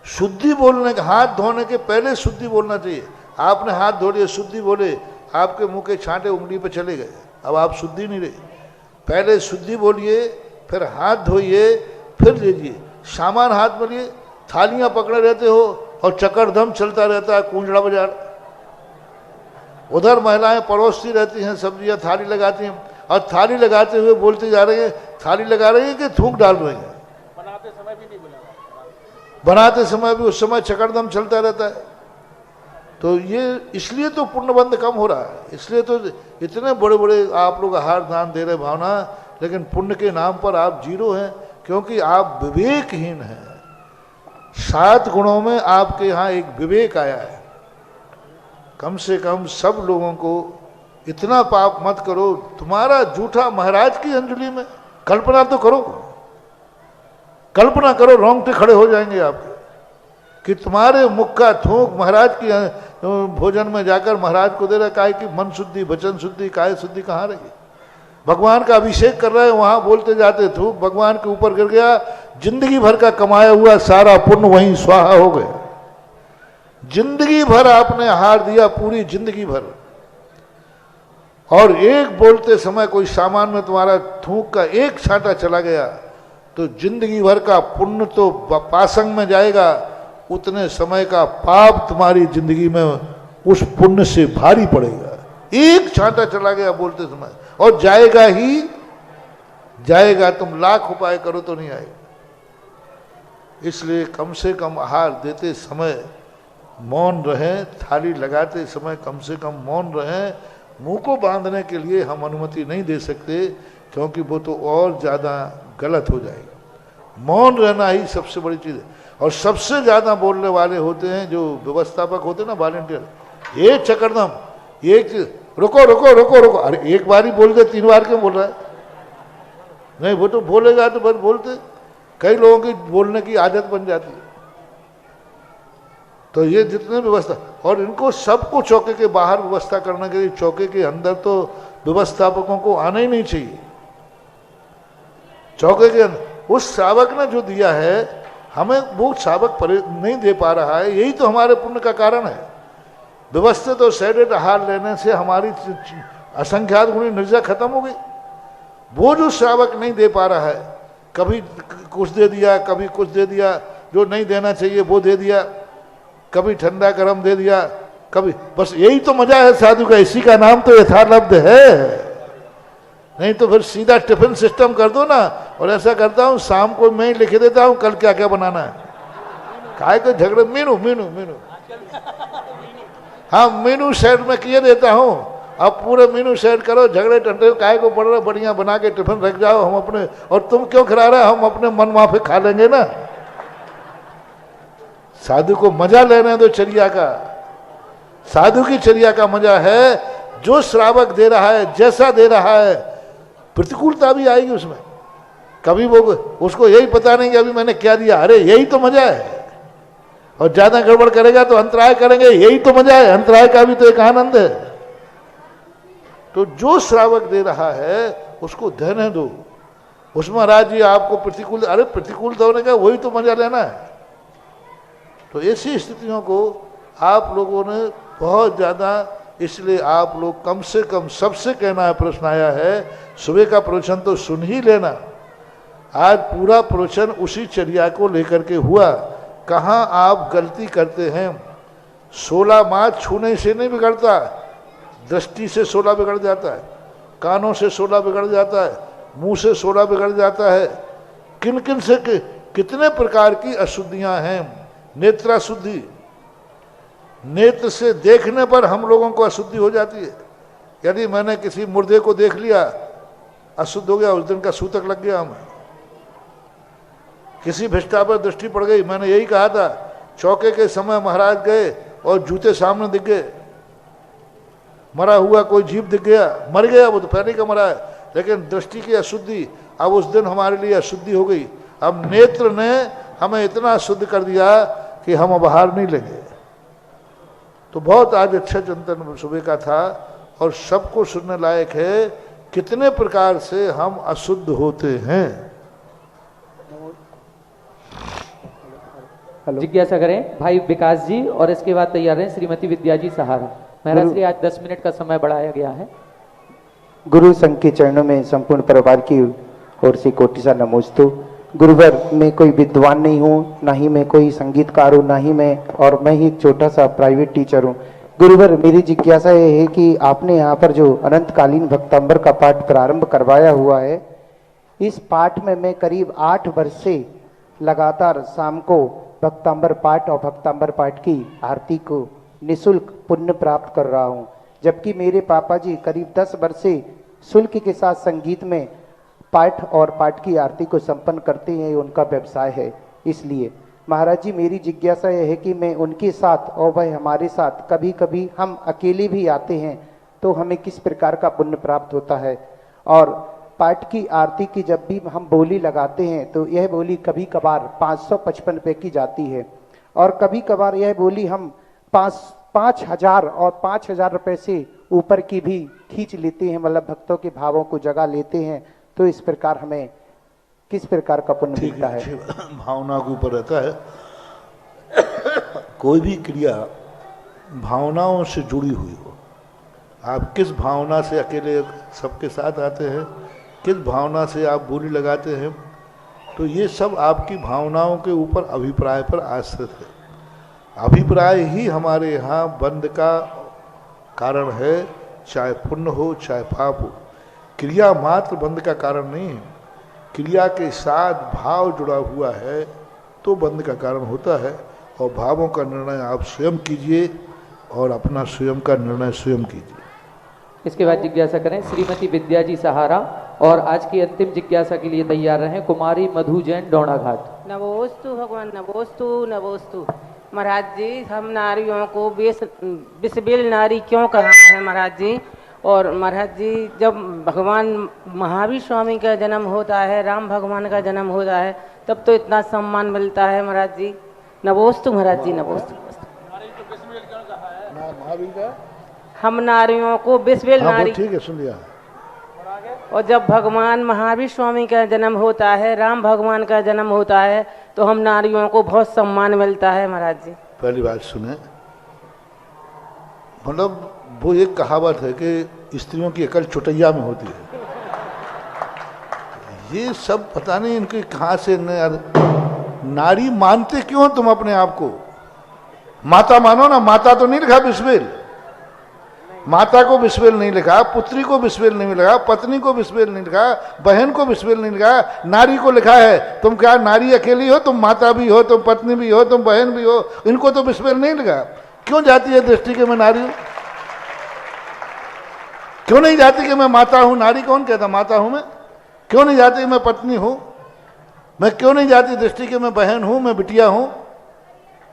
शुद्धि बोलने के, हाथ धोने के पहले शुद्धि बोलना चाहिए। आपने हाथ धो लिए, शुद्धि बोले, आपके मुंह के छांटे उंगली पे चले गए, अब आप शुद्धि नहीं रहे। पहले शुद्धि बोलिए, फिर हाथ धोइए, फिर लीजिए। सामान हाथ में लिए, थालियां पकड़े रहते हो और चक्करदम चलता रहता है कूंजड़ा बाजार। उधर महिलाएं परोसती रहती हैं, सब्जियां थाली लगाती हैं और थाली लगाते हुए बोलते जा रहे हैं, थाली लगा रही है कि थूक डाल रही है। बनाते समय भी नहीं बोला, बनाते समय भी उस समय चक्करदम चलता रहता है। तो ये इसलिए तो पुण्यबंध कम हो रहा है, इसलिए तो इतने बड़े बड़े आप लोग आहार दान दे रहे भावना, लेकिन पुण्य के नाम पर आप जीरो हैं, क्योंकि आप विवेकहीन हैं। 7 गुणों में आपके यहाँ एक विवेक आया है। कम से कम सब लोगों को इतना पाप मत करो। तुम्हारा जूठा महाराज की अंजलि में, कल्पना तो करो, कल्पना करो, रोंगटे खड़े हो जाएंगे आपके कि तुम्हारे मुख का थूक महाराज की भोजन में जाकर महाराज को दे रहा। काहे की मन शुद्धि, वचन शुद्धि, काय शुद्धि कहाँ रही? भगवान का अभिषेक कर रहे हैं, वहां बोलते जाते थूक भगवान के ऊपर गिर गया, जिंदगी भर का कमाया हुआ सारा पुण्य वहीं स्वाहा हो गया। जिंदगी भर आपने आहार दिया, पूरी जिंदगी भर, और एक बोलते समय कोई सामान में तुम्हारा थूक का एक छांटा चला गया तो जिंदगी भर का पुण्य तो पासंग में जाएगा, उतने समय का पाप तुम्हारी जिंदगी में उस पुण्य से भारी पड़ेगा। एक छांटा चला गया बोलते समय, और जाएगा ही जाएगा, तुम लाख उपाय करो तो नहीं आएगा। इसलिए कम से कम आहार देते समय मौन रहें, थाली लगाते समय कम से कम मौन रहें। मुंह को बांधने के लिए हम अनुमति नहीं दे सकते, क्योंकि वो तो और ज़्यादा गलत हो जाएगा। मौन रहना ही सबसे बड़ी चीज़ है। और सबसे ज़्यादा बोलने वाले होते हैं जो व्यवस्थापक होते हैं ना, वॉलंटियर। ये चक्करदम, एक रुको रुको रुको रुको, अरे एक बार ही बोल दे, 3 बार क्यों बोल रहा है? नहीं, वो तो बोलेगा तो बस बोलते, कई लोगों की बोलने की आदत बन जाती है। तो ये जितने व्यवस्था, और इनको सबको चौके के बाहर व्यवस्था करने के लिए चौके के अंदर तो व्यवस्थापकों को आना ही नहीं चाहिए। चौके के अंदर उस श्रावक ने जो दिया है हमें, वो श्रावक नहीं दे पा रहा है, यही तो हमारे पुण्य का कारण है। व्यवस्थित और सैडेड आहार लेने से हमारी असंख्यात गुणी निर्जा खत्म हो गई। वो जो श्रावक नहीं दे पा रहा है, कभी कुछ दे दिया, कभी कुछ दे दिया, जो नहीं देना चाहिए वो दे दिया, कभी ठंडा गर्म दे दिया, कभी, बस यही तो मजा है साधु का। इसी का नाम तो यथालब्ध है। नहीं तो फिर सीधा टिफिन सिस्टम कर दो ना। और ऐसा करता हूँ शाम को मैं ही लिख देता हूँ कल क्या क्या बनाना है। काय को झगड़े, मीनू मीनू मीनू, हाँ मीनू सेट में किए देता हूँ। अब पूरे मीनू सेट करो, झगड़े टंटे काय को पड़ रहा, बढ़िया बना के टिफिन रख जाओ, हम अपने, और तुम क्यों खिला रहे, हम अपने मन माफे खा लेंगे ना। साधु को मजा लेने दो चर्या का। साधु की चर्या का मजा है, जो श्रावक दे रहा है, जैसा दे रहा है, प्रतिकूलता भी आएगी उसमें। कभी वो, उसको यही पता नहीं कि अभी मैंने क्या दिया, अरे यही तो मजा है। और ज्यादा गड़बड़ करेगा तो अंतराय करेंगे, यही तो मजा है। अंतराय का भी तो एक आनंद है। तो जो श्रावक दे रहा है उसको देने दो। उसमें महाराज जी आपको प्रतिकूल, अरे प्रतिकूल होने का वही तो मजा लेना है। तो ऐसी स्थितियों को आप लोगों ने बहुत ज्यादा, इसलिए आप लोग कम से कम, सबसे कहना है, प्रश्न आया है, सुबह का प्रवचन तो सुन ही लेना। आज पूरा प्रवचन उसी चर्या को लेकर के हुआ। कहाँ आप गलती करते हैं। 16 मास छूने से नहीं बिगड़ता, दृष्टि से 16 बिगड़ जाता है, कानों से 16 बिगड़ जाता है, मुंह से 16 बिगड़ जाता है। किन किन से कितने प्रकार की अशुद्धियां हैं। नेत्रा शुद्धि, नेत्र से देखने पर हम लोगों को अशुद्धि हो जाती है। यदि मैंने किसी मुर्दे को देख लिया, अशुद्ध हो गया, उस दिन का सूतक लग गया हमें। किसी भिष्टा पर दृष्टि पड़ गई, मैंने यही कहा था, चौके के समय महाराज गए और जूते सामने दिख गए, मरा हुआ कोई जीव दिख गया, मर गया, वो तो पहले का मरा है, लेकिन दृष्टि की अशुद्धि अब उस दिन हमारे लिए अशुद्धि हो गई। अब नेत्र ने हमें इतना अशुद्ध कर दिया कि हम अब बाहर नहीं लगे। तो बहुत आज अच्छा चिंतन सुबह का था और सबको सुनने लायक है, कितने प्रकार से हम अशुद्ध होते हैं। जिज्ञासा करें भाई विकास जी, और इसके बाद तैयार हैं श्रीमती विद्या जी सहारा। महाराज श्री आज 10 मिनट का समय बढ़ाया गया है। गुरु संघ के चरणों में संपूर्ण परिवार की ओर से कोटि सा नमोस्तु। गुरुवर, मैं कोई विद्वान नहीं हूँ, ना ही मैं कोई संगीतकार हूँ, ना ही मैं ही एक छोटा सा प्राइवेट टीचर हूँ। गुरुवर, मेरी जिज्ञासा ये है कि आपने यहाँ पर जो अनंतकालीन भक्तांबर का पाठ प्रारंभ करवाया हुआ है, इस पाठ में मैं करीब 8 वर्ष से लगातार शाम को भक्तांबर पाठ और भक्तांबर पाठ की आरती को निःशुल्क पुण्य प्राप्त कर रहा हूँ। जबकि मेरे पापा जी करीब 10 वर्ष से शुल्क के साथ संगीत में पाठ और पाठ की आरती को संपन्न करते हैं, ये उनका व्यवसाय है। इसलिए महाराज जी, मेरी जिज्ञासा यह है कि मैं उनके साथ और वह हमारे साथ, कभी कभी हम अकेले भी आते हैं तो हमें किस प्रकार का पुण्य प्राप्त होता है। और पाठ की आरती की जब भी हम बोली लगाते हैं तो यह बोली कभी कभार 555 रुपये की जाती है, और कभी कभार यह बोली हम 5,000 और 5,000 रुपये से ऊपर की भी खींच लेते हैं, मतलब भक्तों के भावों को जगा लेते हैं। तो इस प्रकार हमें किस प्रकार का पुण्य मिलता है? भावना के ऊपर रहता है। कोई भी क्रिया भावनाओं से जुड़ी हुई हो, आप किस भावना से अकेले सबके साथ आते हैं, किस भावना से आप बोली लगाते हैं, तो ये सब आपकी भावनाओं के ऊपर, अभिप्राय पर आश्रित है। अभिप्राय ही हमारे यहाँ बंध का कारण है, चाहे पुण्य हो चाहे पाप हो। क्रिया मात्र बंध का कारण नहीं है, क्रिया के साथ भाव जुड़ा हुआ है तो बंध का कारण होता है। और भावों का निर्णय आप स्वयं कीजिए और अपना स्वयं का निर्णय स्वयं कीजिए। इसके बाद जिज्ञासा करें श्रीमती विद्या जी सहारा, और आज की अंतिम जिज्ञासा के लिए तैयार रहें कुमारी मधु जैन डोना घाट। नमोस्तु भगवान, नमोस्तु नमोस्तु। महाराज जी, हम नारियों को बिस्बिल नारी क्यों कहा है महाराज जी? और महाराज जी, जब भगवान महावीर स्वामी का जन्म होता है, राम भगवान का जन्म होता है, तब तो इतना सम्मान मिलता है महाराज जी। नमोस्तु महाराज जी, नमोस्तु। हम नारियों को बिस्बिल नारी, ठीक है, सुन लिया। और जब भगवान महावीर स्वामी का जन्म होता है, राम भगवान का जन्म होता है, तो हम नारियों को बहुत सम्मान मिलता है महाराज जी। पहली बात सुने, मतलब वो एक कहावत है कि स्त्रियों की अकल चुटैया में होती है। ये सब पता नहीं इनके कहाँ से नारी मानते क्यों तुम अपने आप को? माता मानो ना, माता तो नहीं लिखा बिस्बिल, माता को बिस्बिल नहीं लिखा, पुत्री को बिस्बिल नहीं लिखा, पत्नी को बिस्बिल नहीं लिखा, बहन को बिस्बिल नहीं लिखा, नारी को लिखा है। तुम क्या नारी अकेली हो? तुम माता भी हो, तुम पत्नी भी हो, तुम बहन भी हो, इनको तो बिस्बिल नहीं लिखा। क्यों जाती है दृष्टि के मैं नारी हूं? क्यों नहीं जाती कि मैं माता हूं? नारी कौन कहता माता हूं मैं? क्यों नहीं जाती मैं पत्नी हूं? मैं क्यों नहीं जाती दृष्टि के मैं बहन हूं, मैं बिटिया हूं?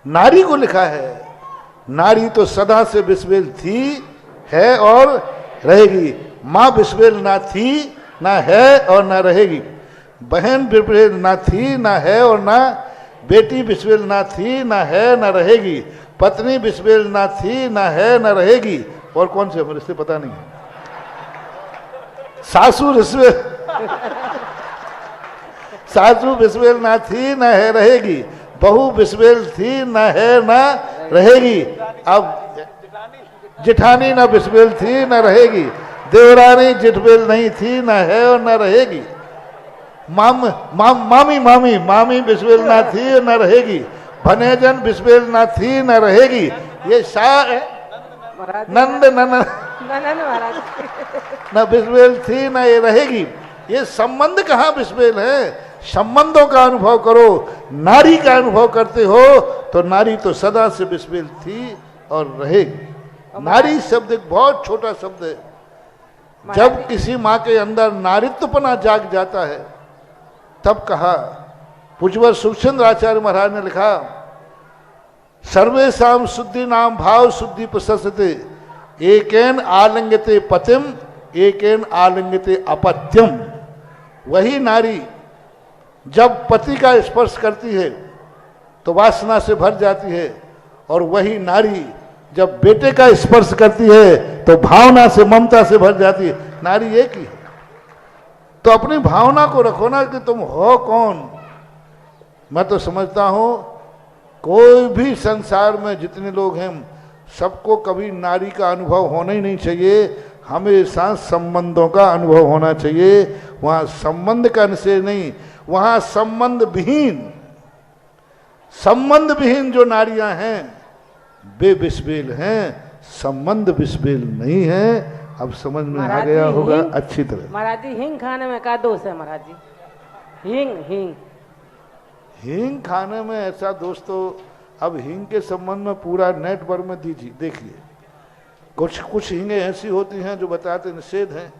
नारी को लिखा है। नारी तो सदा से बिस्बिल थी, है और रहेगी। माँ बिस्बिल ना थी, ना है और ना रहेगी। बहन बिस्बिल ना थी, ना है और ना, बेटी बिस्बिल ना थी, ना है ना रहेगी। पत्नी बिस्बिल ना थी, ना है ना रहेगी। और कौन से मेरे से पता नहीं। सासू बिस्बिल सासू बिस्बिल ना थी, ना है रहेगी। बहू बिस्बिल थी, ना है ना रहेगी। अब जिठानी ना बिस्बिल थी, ना रहेगी। देवरानी जिठबिल नहीं थी, ना है और ना रहेगी। मामी बिस्बिल ना थी, ना रहेगी। भनेजन बिस्बिल ना थी, ना रहेगी। ये नंद न बिस्बिल थी, ना ये रहेगी। ये संबंध कहाँ बिस्बिल है? संबंधों का अनुभव करो। नारी का अनुभव करते हो तो नारी तो सदा से बिस्बिल थी और रहेगी। नारी शब्द एक बहुत छोटा शब्द है। जब किसी माँ के अंदर नारित्वपना जाग जाता है तब कहा, पूज्यवर सुखचंद्र आचार्य महाराज ने लिखा, सर्वेषां शुद्धि नाम भाव शुद्धि प्रशस्ते, एकेन आलिंगते पतिम, एकेन आलिंगते अपत्यम। वही नारी जब पति का स्पर्श करती है तो वासना से भर जाती है, और वही नारी जब बेटे का स्पर्श करती है तो भावना से, ममता से भर जाती है। नारी एक ही है। तो अपनी भावना को रखो ना कि तुम हो कौन। मैं तो समझता हूं कोई भी संसार में जितने लोग हैं सबको कभी नारी का अनुभव होना ही नहीं चाहिए। हमेशा संबंधों का अनुभव होना चाहिए। वहां संबंध का निषेध नहीं, वहां संबंध विहीन जो नारियां हैं वे बिस्बिल हैं, संबंध बिस्बिल नहीं है। अब समझ में आ गया होगा अच्छी तरह। महाराज जी, हींग खाने में क्या दोष है महाराज जी? हींग खाने में ऐसा दोस्तों, अब हींग के संबंध में पूरा नेटवर्क में देखिए। कुछ हींगे ऐसी होती हैं जो बताते निषेध हैं,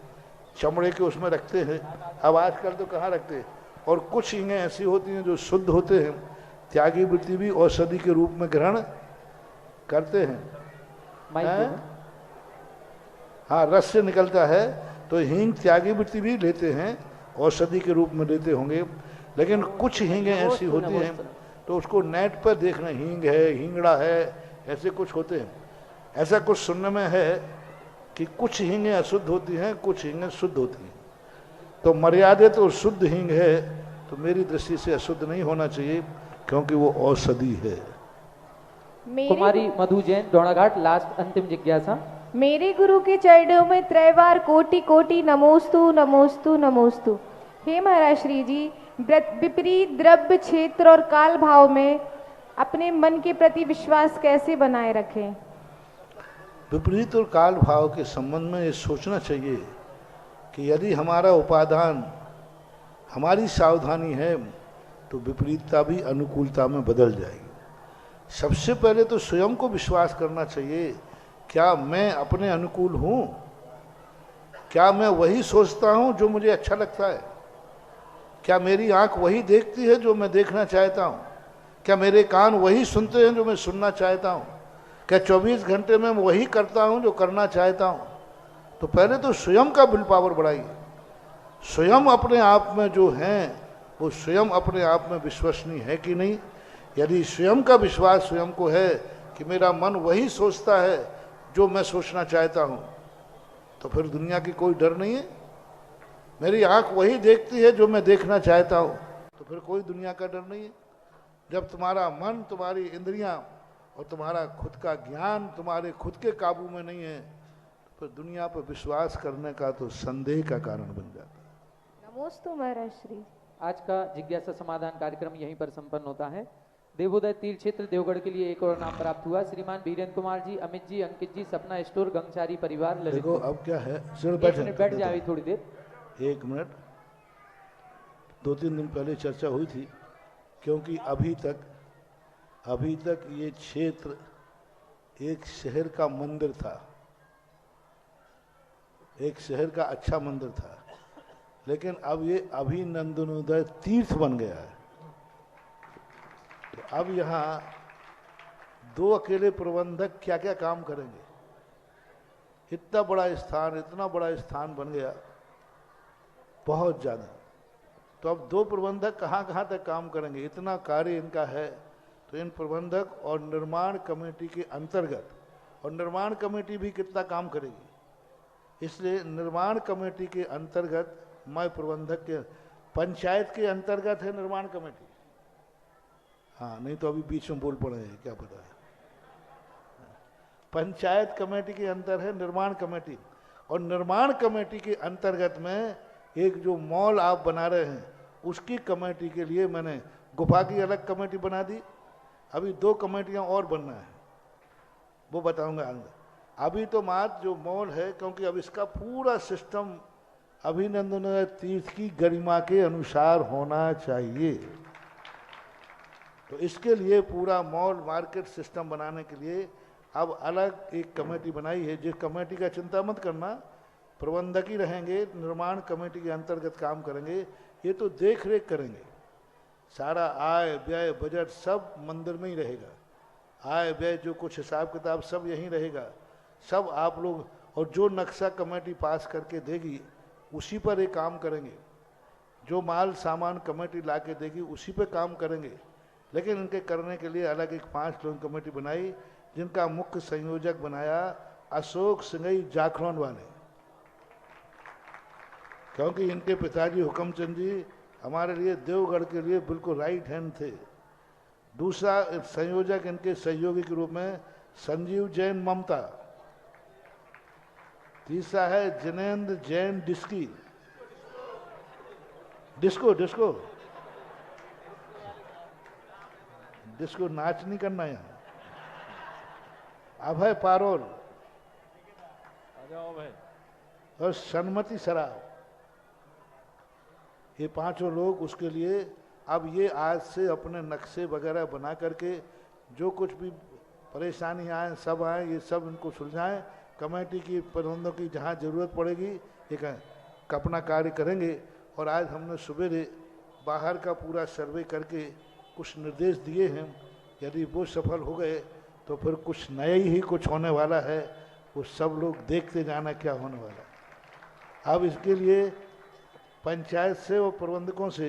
चमड़े के उसमें रखते हैं। अब आजकल तो कहाँ रखते हैं। और कुछ हींगे ऐसी होती हैं जो शुद्ध होते हैं, त्यागी वृत्ति भी औषधि के रूप में ग्रहण करते हैं। हाँ, रस से निकलता है तो हींग त्यागी वृत्ति भी लेते हैं, औषधि के रूप में लेते होंगे। लेकिन कुछ हींगे ऐसी होती हैं तो उसको नेट पर देखना, हींग है, हींगड़ा है, ऐसे कुछ होते हैं। ऐसा कुछ सुनने में है कि कुछ हींगे अशुद्ध होती हैं, कुछ हींगे शुद्ध होती हैं। तो मर्यादित और शुद्ध हींग है तो मेरी दृष्टि से अशुद्ध नहीं होना चाहिए, क्योंकि वो औषधि है। कुमारी मधु जैन, डोनाघाट, लास्ट अंतिम जिज्ञासा। मेरे गुरु के चरणों में त्रैवार कोटि कोटि नमोस्तु नमोस्तु नमोस्तु। हे महाराज श्री जी, विपरीत द्रव्य क्षेत्र और काल भाव में अपने मन के प्रति विश्वास कैसे बनाए रखें? विपरीत और काल भाव के संबंध में ये सोचना चाहिए कि यदि हमारा उपादान, हमारी सावधानी है तो विपरीतता भी अनुकूलता में बदल जाएगी। सबसे पहले तो स्वयं को विश्वास करना चाहिए, क्या मैं अपने अनुकूल हूँ? क्या मैं वही सोचता हूँ जो मुझे अच्छा लगता है? क्या मेरी आंख वही देखती है जो मैं देखना चाहता हूँ? क्या मेरे कान वही सुनते हैं जो मैं सुनना चाहता हूँ? क्या 24 घंटे में वही करता हूँ जो करना चाहता हूँ? तो पहले तो स्वयं का विल पावर बढ़ाइए। स्वयं अपने आप में जो हैं वो स्वयं अपने आप में विश्वसनीय है कि नहीं। यदि स्वयं का विश्वास स्वयं को है कि मेरा मन वही सोचता है जो मैं सोचना चाहता हूँ, तो फिर दुनिया की कोई डर नहीं है। मेरी आंख वही देखती है जो मैं देखना चाहता हूँ, तो फिर कोई दुनिया का डर नहीं है। जब तुम्हारा मन, तुम्हारी इंद्रियां और तुम्हारा खुद का ज्ञान तुम्हारे खुद के काबू में नहीं है, तो फिर दुनिया पर विश्वास करने का तो संदेह का कारण बन जाता है। नमोस्तु महाराज श्री। आज का जिज्ञासा समाधान कार्यक्रम यहीं पर संपन्न होता है। देवोदय तीर्थ क्षेत्र देवगढ़ के लिए एक और नाम प्राप्त हुआ। श्रीमान वीरेंद्र कुमार जी, अमित जी, अंकित जी, सपना स्टोर, गंगचारी परिवार। देखो अब क्या है, बैठ जाए थोड़ी देर, 1 मिनट। 2-3 दिन पहले चर्चा हुई थी, क्योंकि अभी तक ये क्षेत्र एक शहर का मंदिर था, एक शहर का अच्छा मंदिर था, लेकिन अब ये अभिनंदनोदय तीर्थ बन गया है। तो अब यहाँ 2 अकेले प्रबंधक क्या क्या काम करेंगे। इतना बड़ा स्थान बन गया, बहुत ज़्यादा। तो अब 2 प्रबंधक कहाँ कहाँ तक काम करेंगे, इतना कार्य इनका है। तो इन प्रबंधक और निर्माण कमेटी के अंतर्गत, और निर्माण कमेटी भी कितना काम करेगी, इसलिए निर्माण कमेटी के अंतर्गत मैं प्रबंधक के, पंचायत के अंतर्गत है निर्माण कमेटी। हाँ, नहीं तो अभी बीच में बोल पड़े हैं, क्या पता है। पंचायत कमेटी के अंदर है निर्माण कमेटी, और निर्माण कमेटी के अंतर्गत में एक जो मॉल आप बना रहे हैं उसकी कमेटी के लिए मैंने गुफा की अलग कमेटी बना दी। अभी 2 कमेटियां और बनना है, वो बताऊंगा आगे। अभी तो मात्र जो मॉल है, क्योंकि अब इसका पूरा सिस्टम अभिनंदन तीर्थ की गरिमा के अनुसार होना चाहिए। तो इसके लिए पूरा मॉल मार्केट सिस्टम बनाने के लिए अब अलग एक कमेटी बनाई है, जिस कमेटी का चिंता मत करना, प्रबंधक ही रहेंगे, निर्माण कमेटी के अंतर्गत काम करेंगे। ये तो देख रेख करेंगे, सारा आय व्यय बजट सब मंदिर में ही रहेगा। आय व्यय जो कुछ हिसाब किताब सब यहीं रहेगा, सब आप लोग, और जो नक्शा कमेटी पास करके देगी उसी पर ये काम करेंगे। जो माल सामान कमेटी ला के देगी उसी पे काम करेंगे। लेकिन इनके करने के लिए अलग एक 5 लोग कमेटी बनाई, जिनका मुख्य संयोजक बनाया अशोक सिंगई जाखरौन वाले, क्योंकि इनके पिताजी हुकमचंद जी हमारे लिए देवगढ़ के लिए बिल्कुल राइट हैंड थे। दूसरा संयोजक इनके सहयोगी के रूप में संजीव जैन ममता। तीसरा है जिनेंद्र जैन डिस्को नाच नहीं करना यहाँ। अभय पारोल और सन्मति सराव, ये 5 लोग उसके लिए अब ये आज से अपने नक्शे वगैरह बना करके जो कुछ भी परेशानी आए सब आए, ये सब इनको सुलझाएं। कमेटी की प्रबंधों की जहाँ जरूरत पड़ेगी एक अपना कार्य करेंगे। और आज हमने सवेरे बाहर का पूरा सर्वे करके कुछ निर्देश दिए हैं, यदि वो सफल हो गए तो फिर कुछ नया ही कुछ होने वाला है। वो सब लोग देखते जाना क्या होने वाला है। अब इसके लिए पंचायत से और प्रबंधकों से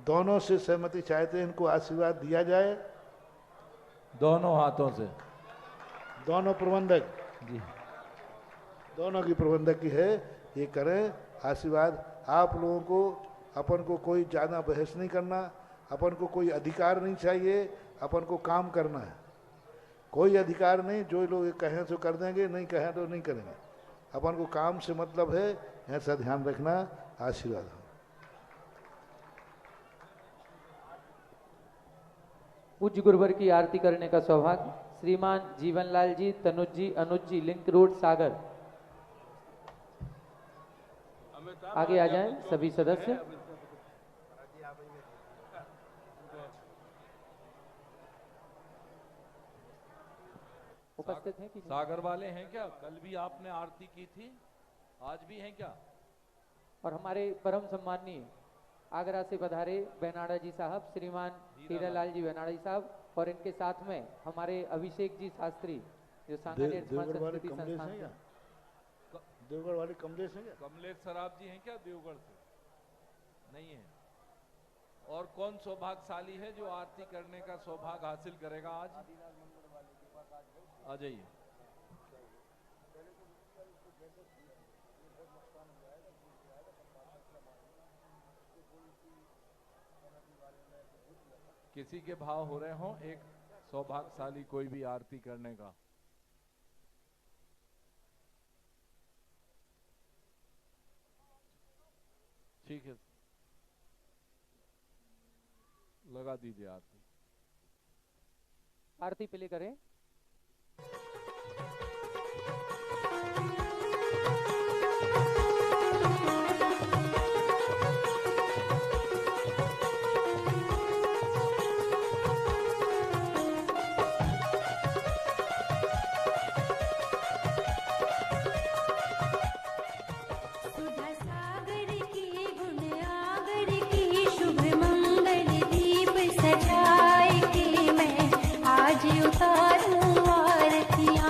दोनों से सहमति चाहते हैं, इनको आशीर्वाद दिया जाए। दोनों हाथों से, दोनों प्रबंधक जी, दोनों की प्रबंधक की है, ये करें आशीर्वाद। आप लोगों को, अपन को कोई ज़्यादा बहस नहीं करना, अपन को कोई अधिकार नहीं चाहिए, अपन को काम करना है। कोई अधिकार नहीं, जो लोग कहें तो कर देंगे, नहीं कहें तो नहीं करेंगे। अपन को काम से मतलब है, ऐसा ध्यान रखना। आशीर्वाद। पूज्य गुरुवर की आरती करने का सौभाग्य श्रीमान जीवनलाल जी, तनुज जी, अनुज जी, लिंक रोड, सागर। आगे आ जाएं सभी सदस्य। उपस्थित हैं कि सागर वाले हैं क्या? कल भी आपने आरती की थी, आज भी हैं क्या? और हमारे परम सम्माननीय आगरा से पधारे बेनाड़ा जी साहब, श्रीमान हीरालाल जी बेनाड़ा जी साहब, और इनके साथ में हमारे अभिषेक जी शास्त्री जो सांगानेर देवगढ़ वाले संस्कृति कमलेश हैं क्या? देवगढ़ वाले कमलेश हैं क्या? कमलेश सराफ जी हैं क्या देवगढ़ से? नहीं है। और कौन सौभाग्यशाली है जो आरती करने का सौभाग्य हासिल करेगा आज? आ जाइए। किसी के भाव हो रहे हो एक सौभाग्यशाली कोई भी आरती करने का? ठीक है, लगा दीजिए आरती। आरती प्ले करें। सजाए के मैं आज उतारूं आरतियां।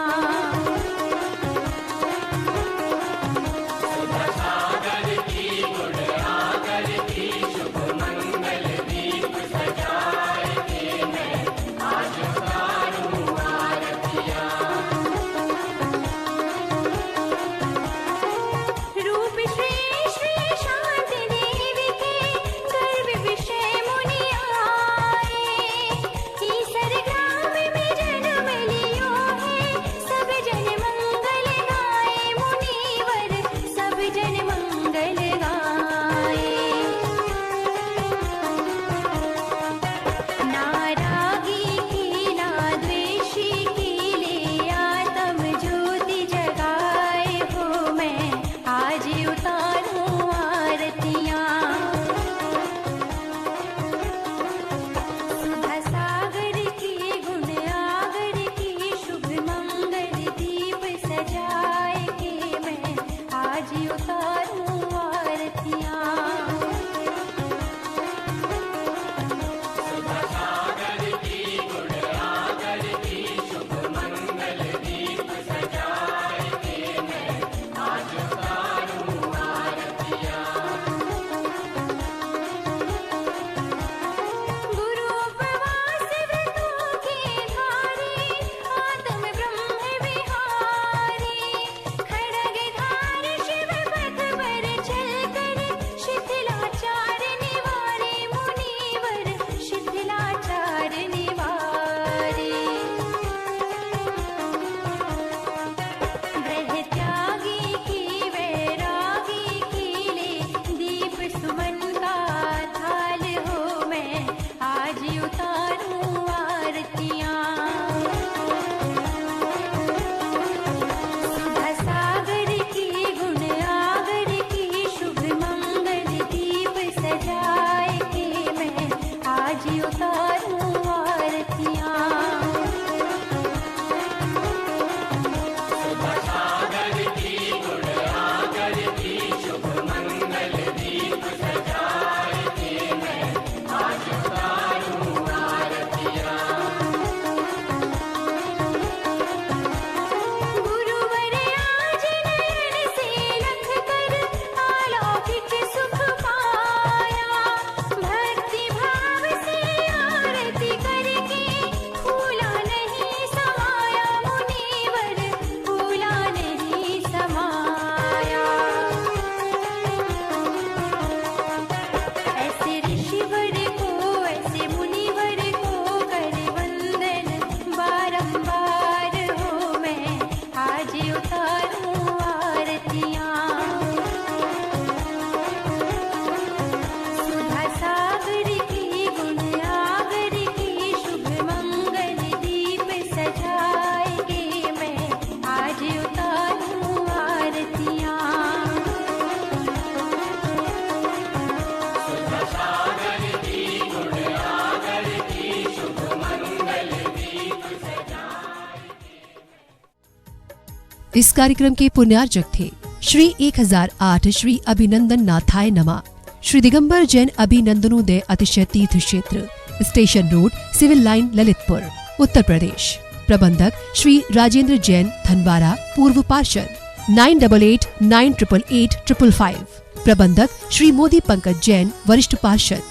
इस कार्यक्रम के पुण्यार्चक थे श्री 1008 श्री अभिनंदन नाथाय नमा, श्री दिगंबर जैन अभिनंदनोदय अतिशय तीर्थ क्षेत्र, station road, civil line, Lalitpur, Uttar Pradesh. प्रबंधक श्री राजेंद्र जैन धनवारा, पूर्व पार्षद 9889888555। प्रबंधक श्री मोदी पंकज जैन, वरिष्ठ पार्षद।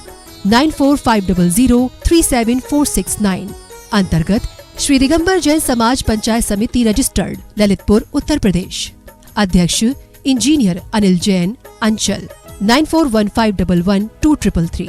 9450037469। अंतर्गत श्री दिगंबर जैन समाज पंचायत समिति रजिस्टर्ड, ललितपुर, उत्तर प्रदेश। अध्यक्ष इंजीनियर अनिल जैन, अंचल 9415112333।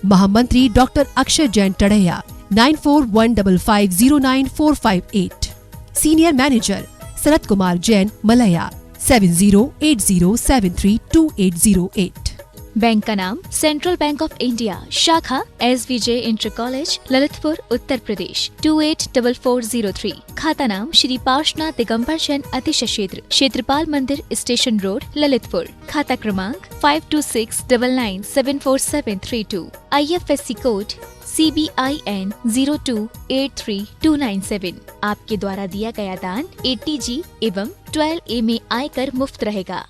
महामंत्री doctor Akshay Jain Tadaiya 9415509458। Senior manager Sharad Kumar Jain, Malaya 7080732808। Bank का नाम सेंट्रल बैंक ऑफ इंडिया, शाखा SVJ inter college, Lalitpur, Uttar Pradesh 284403। खाता नाम श्री पार्श्वनाथ दिगंबर जैन अतिशय क्षेत्र, क्षेत्रपाल मंदिर, स्टेशन रोड, ललितपुर। खाता क्रमांक 5269974732। IFSC code CBIN 0283297। आपके द्वारा दिया गया दान 80G एवं 12A में आयकर मुफ्त रहेगा।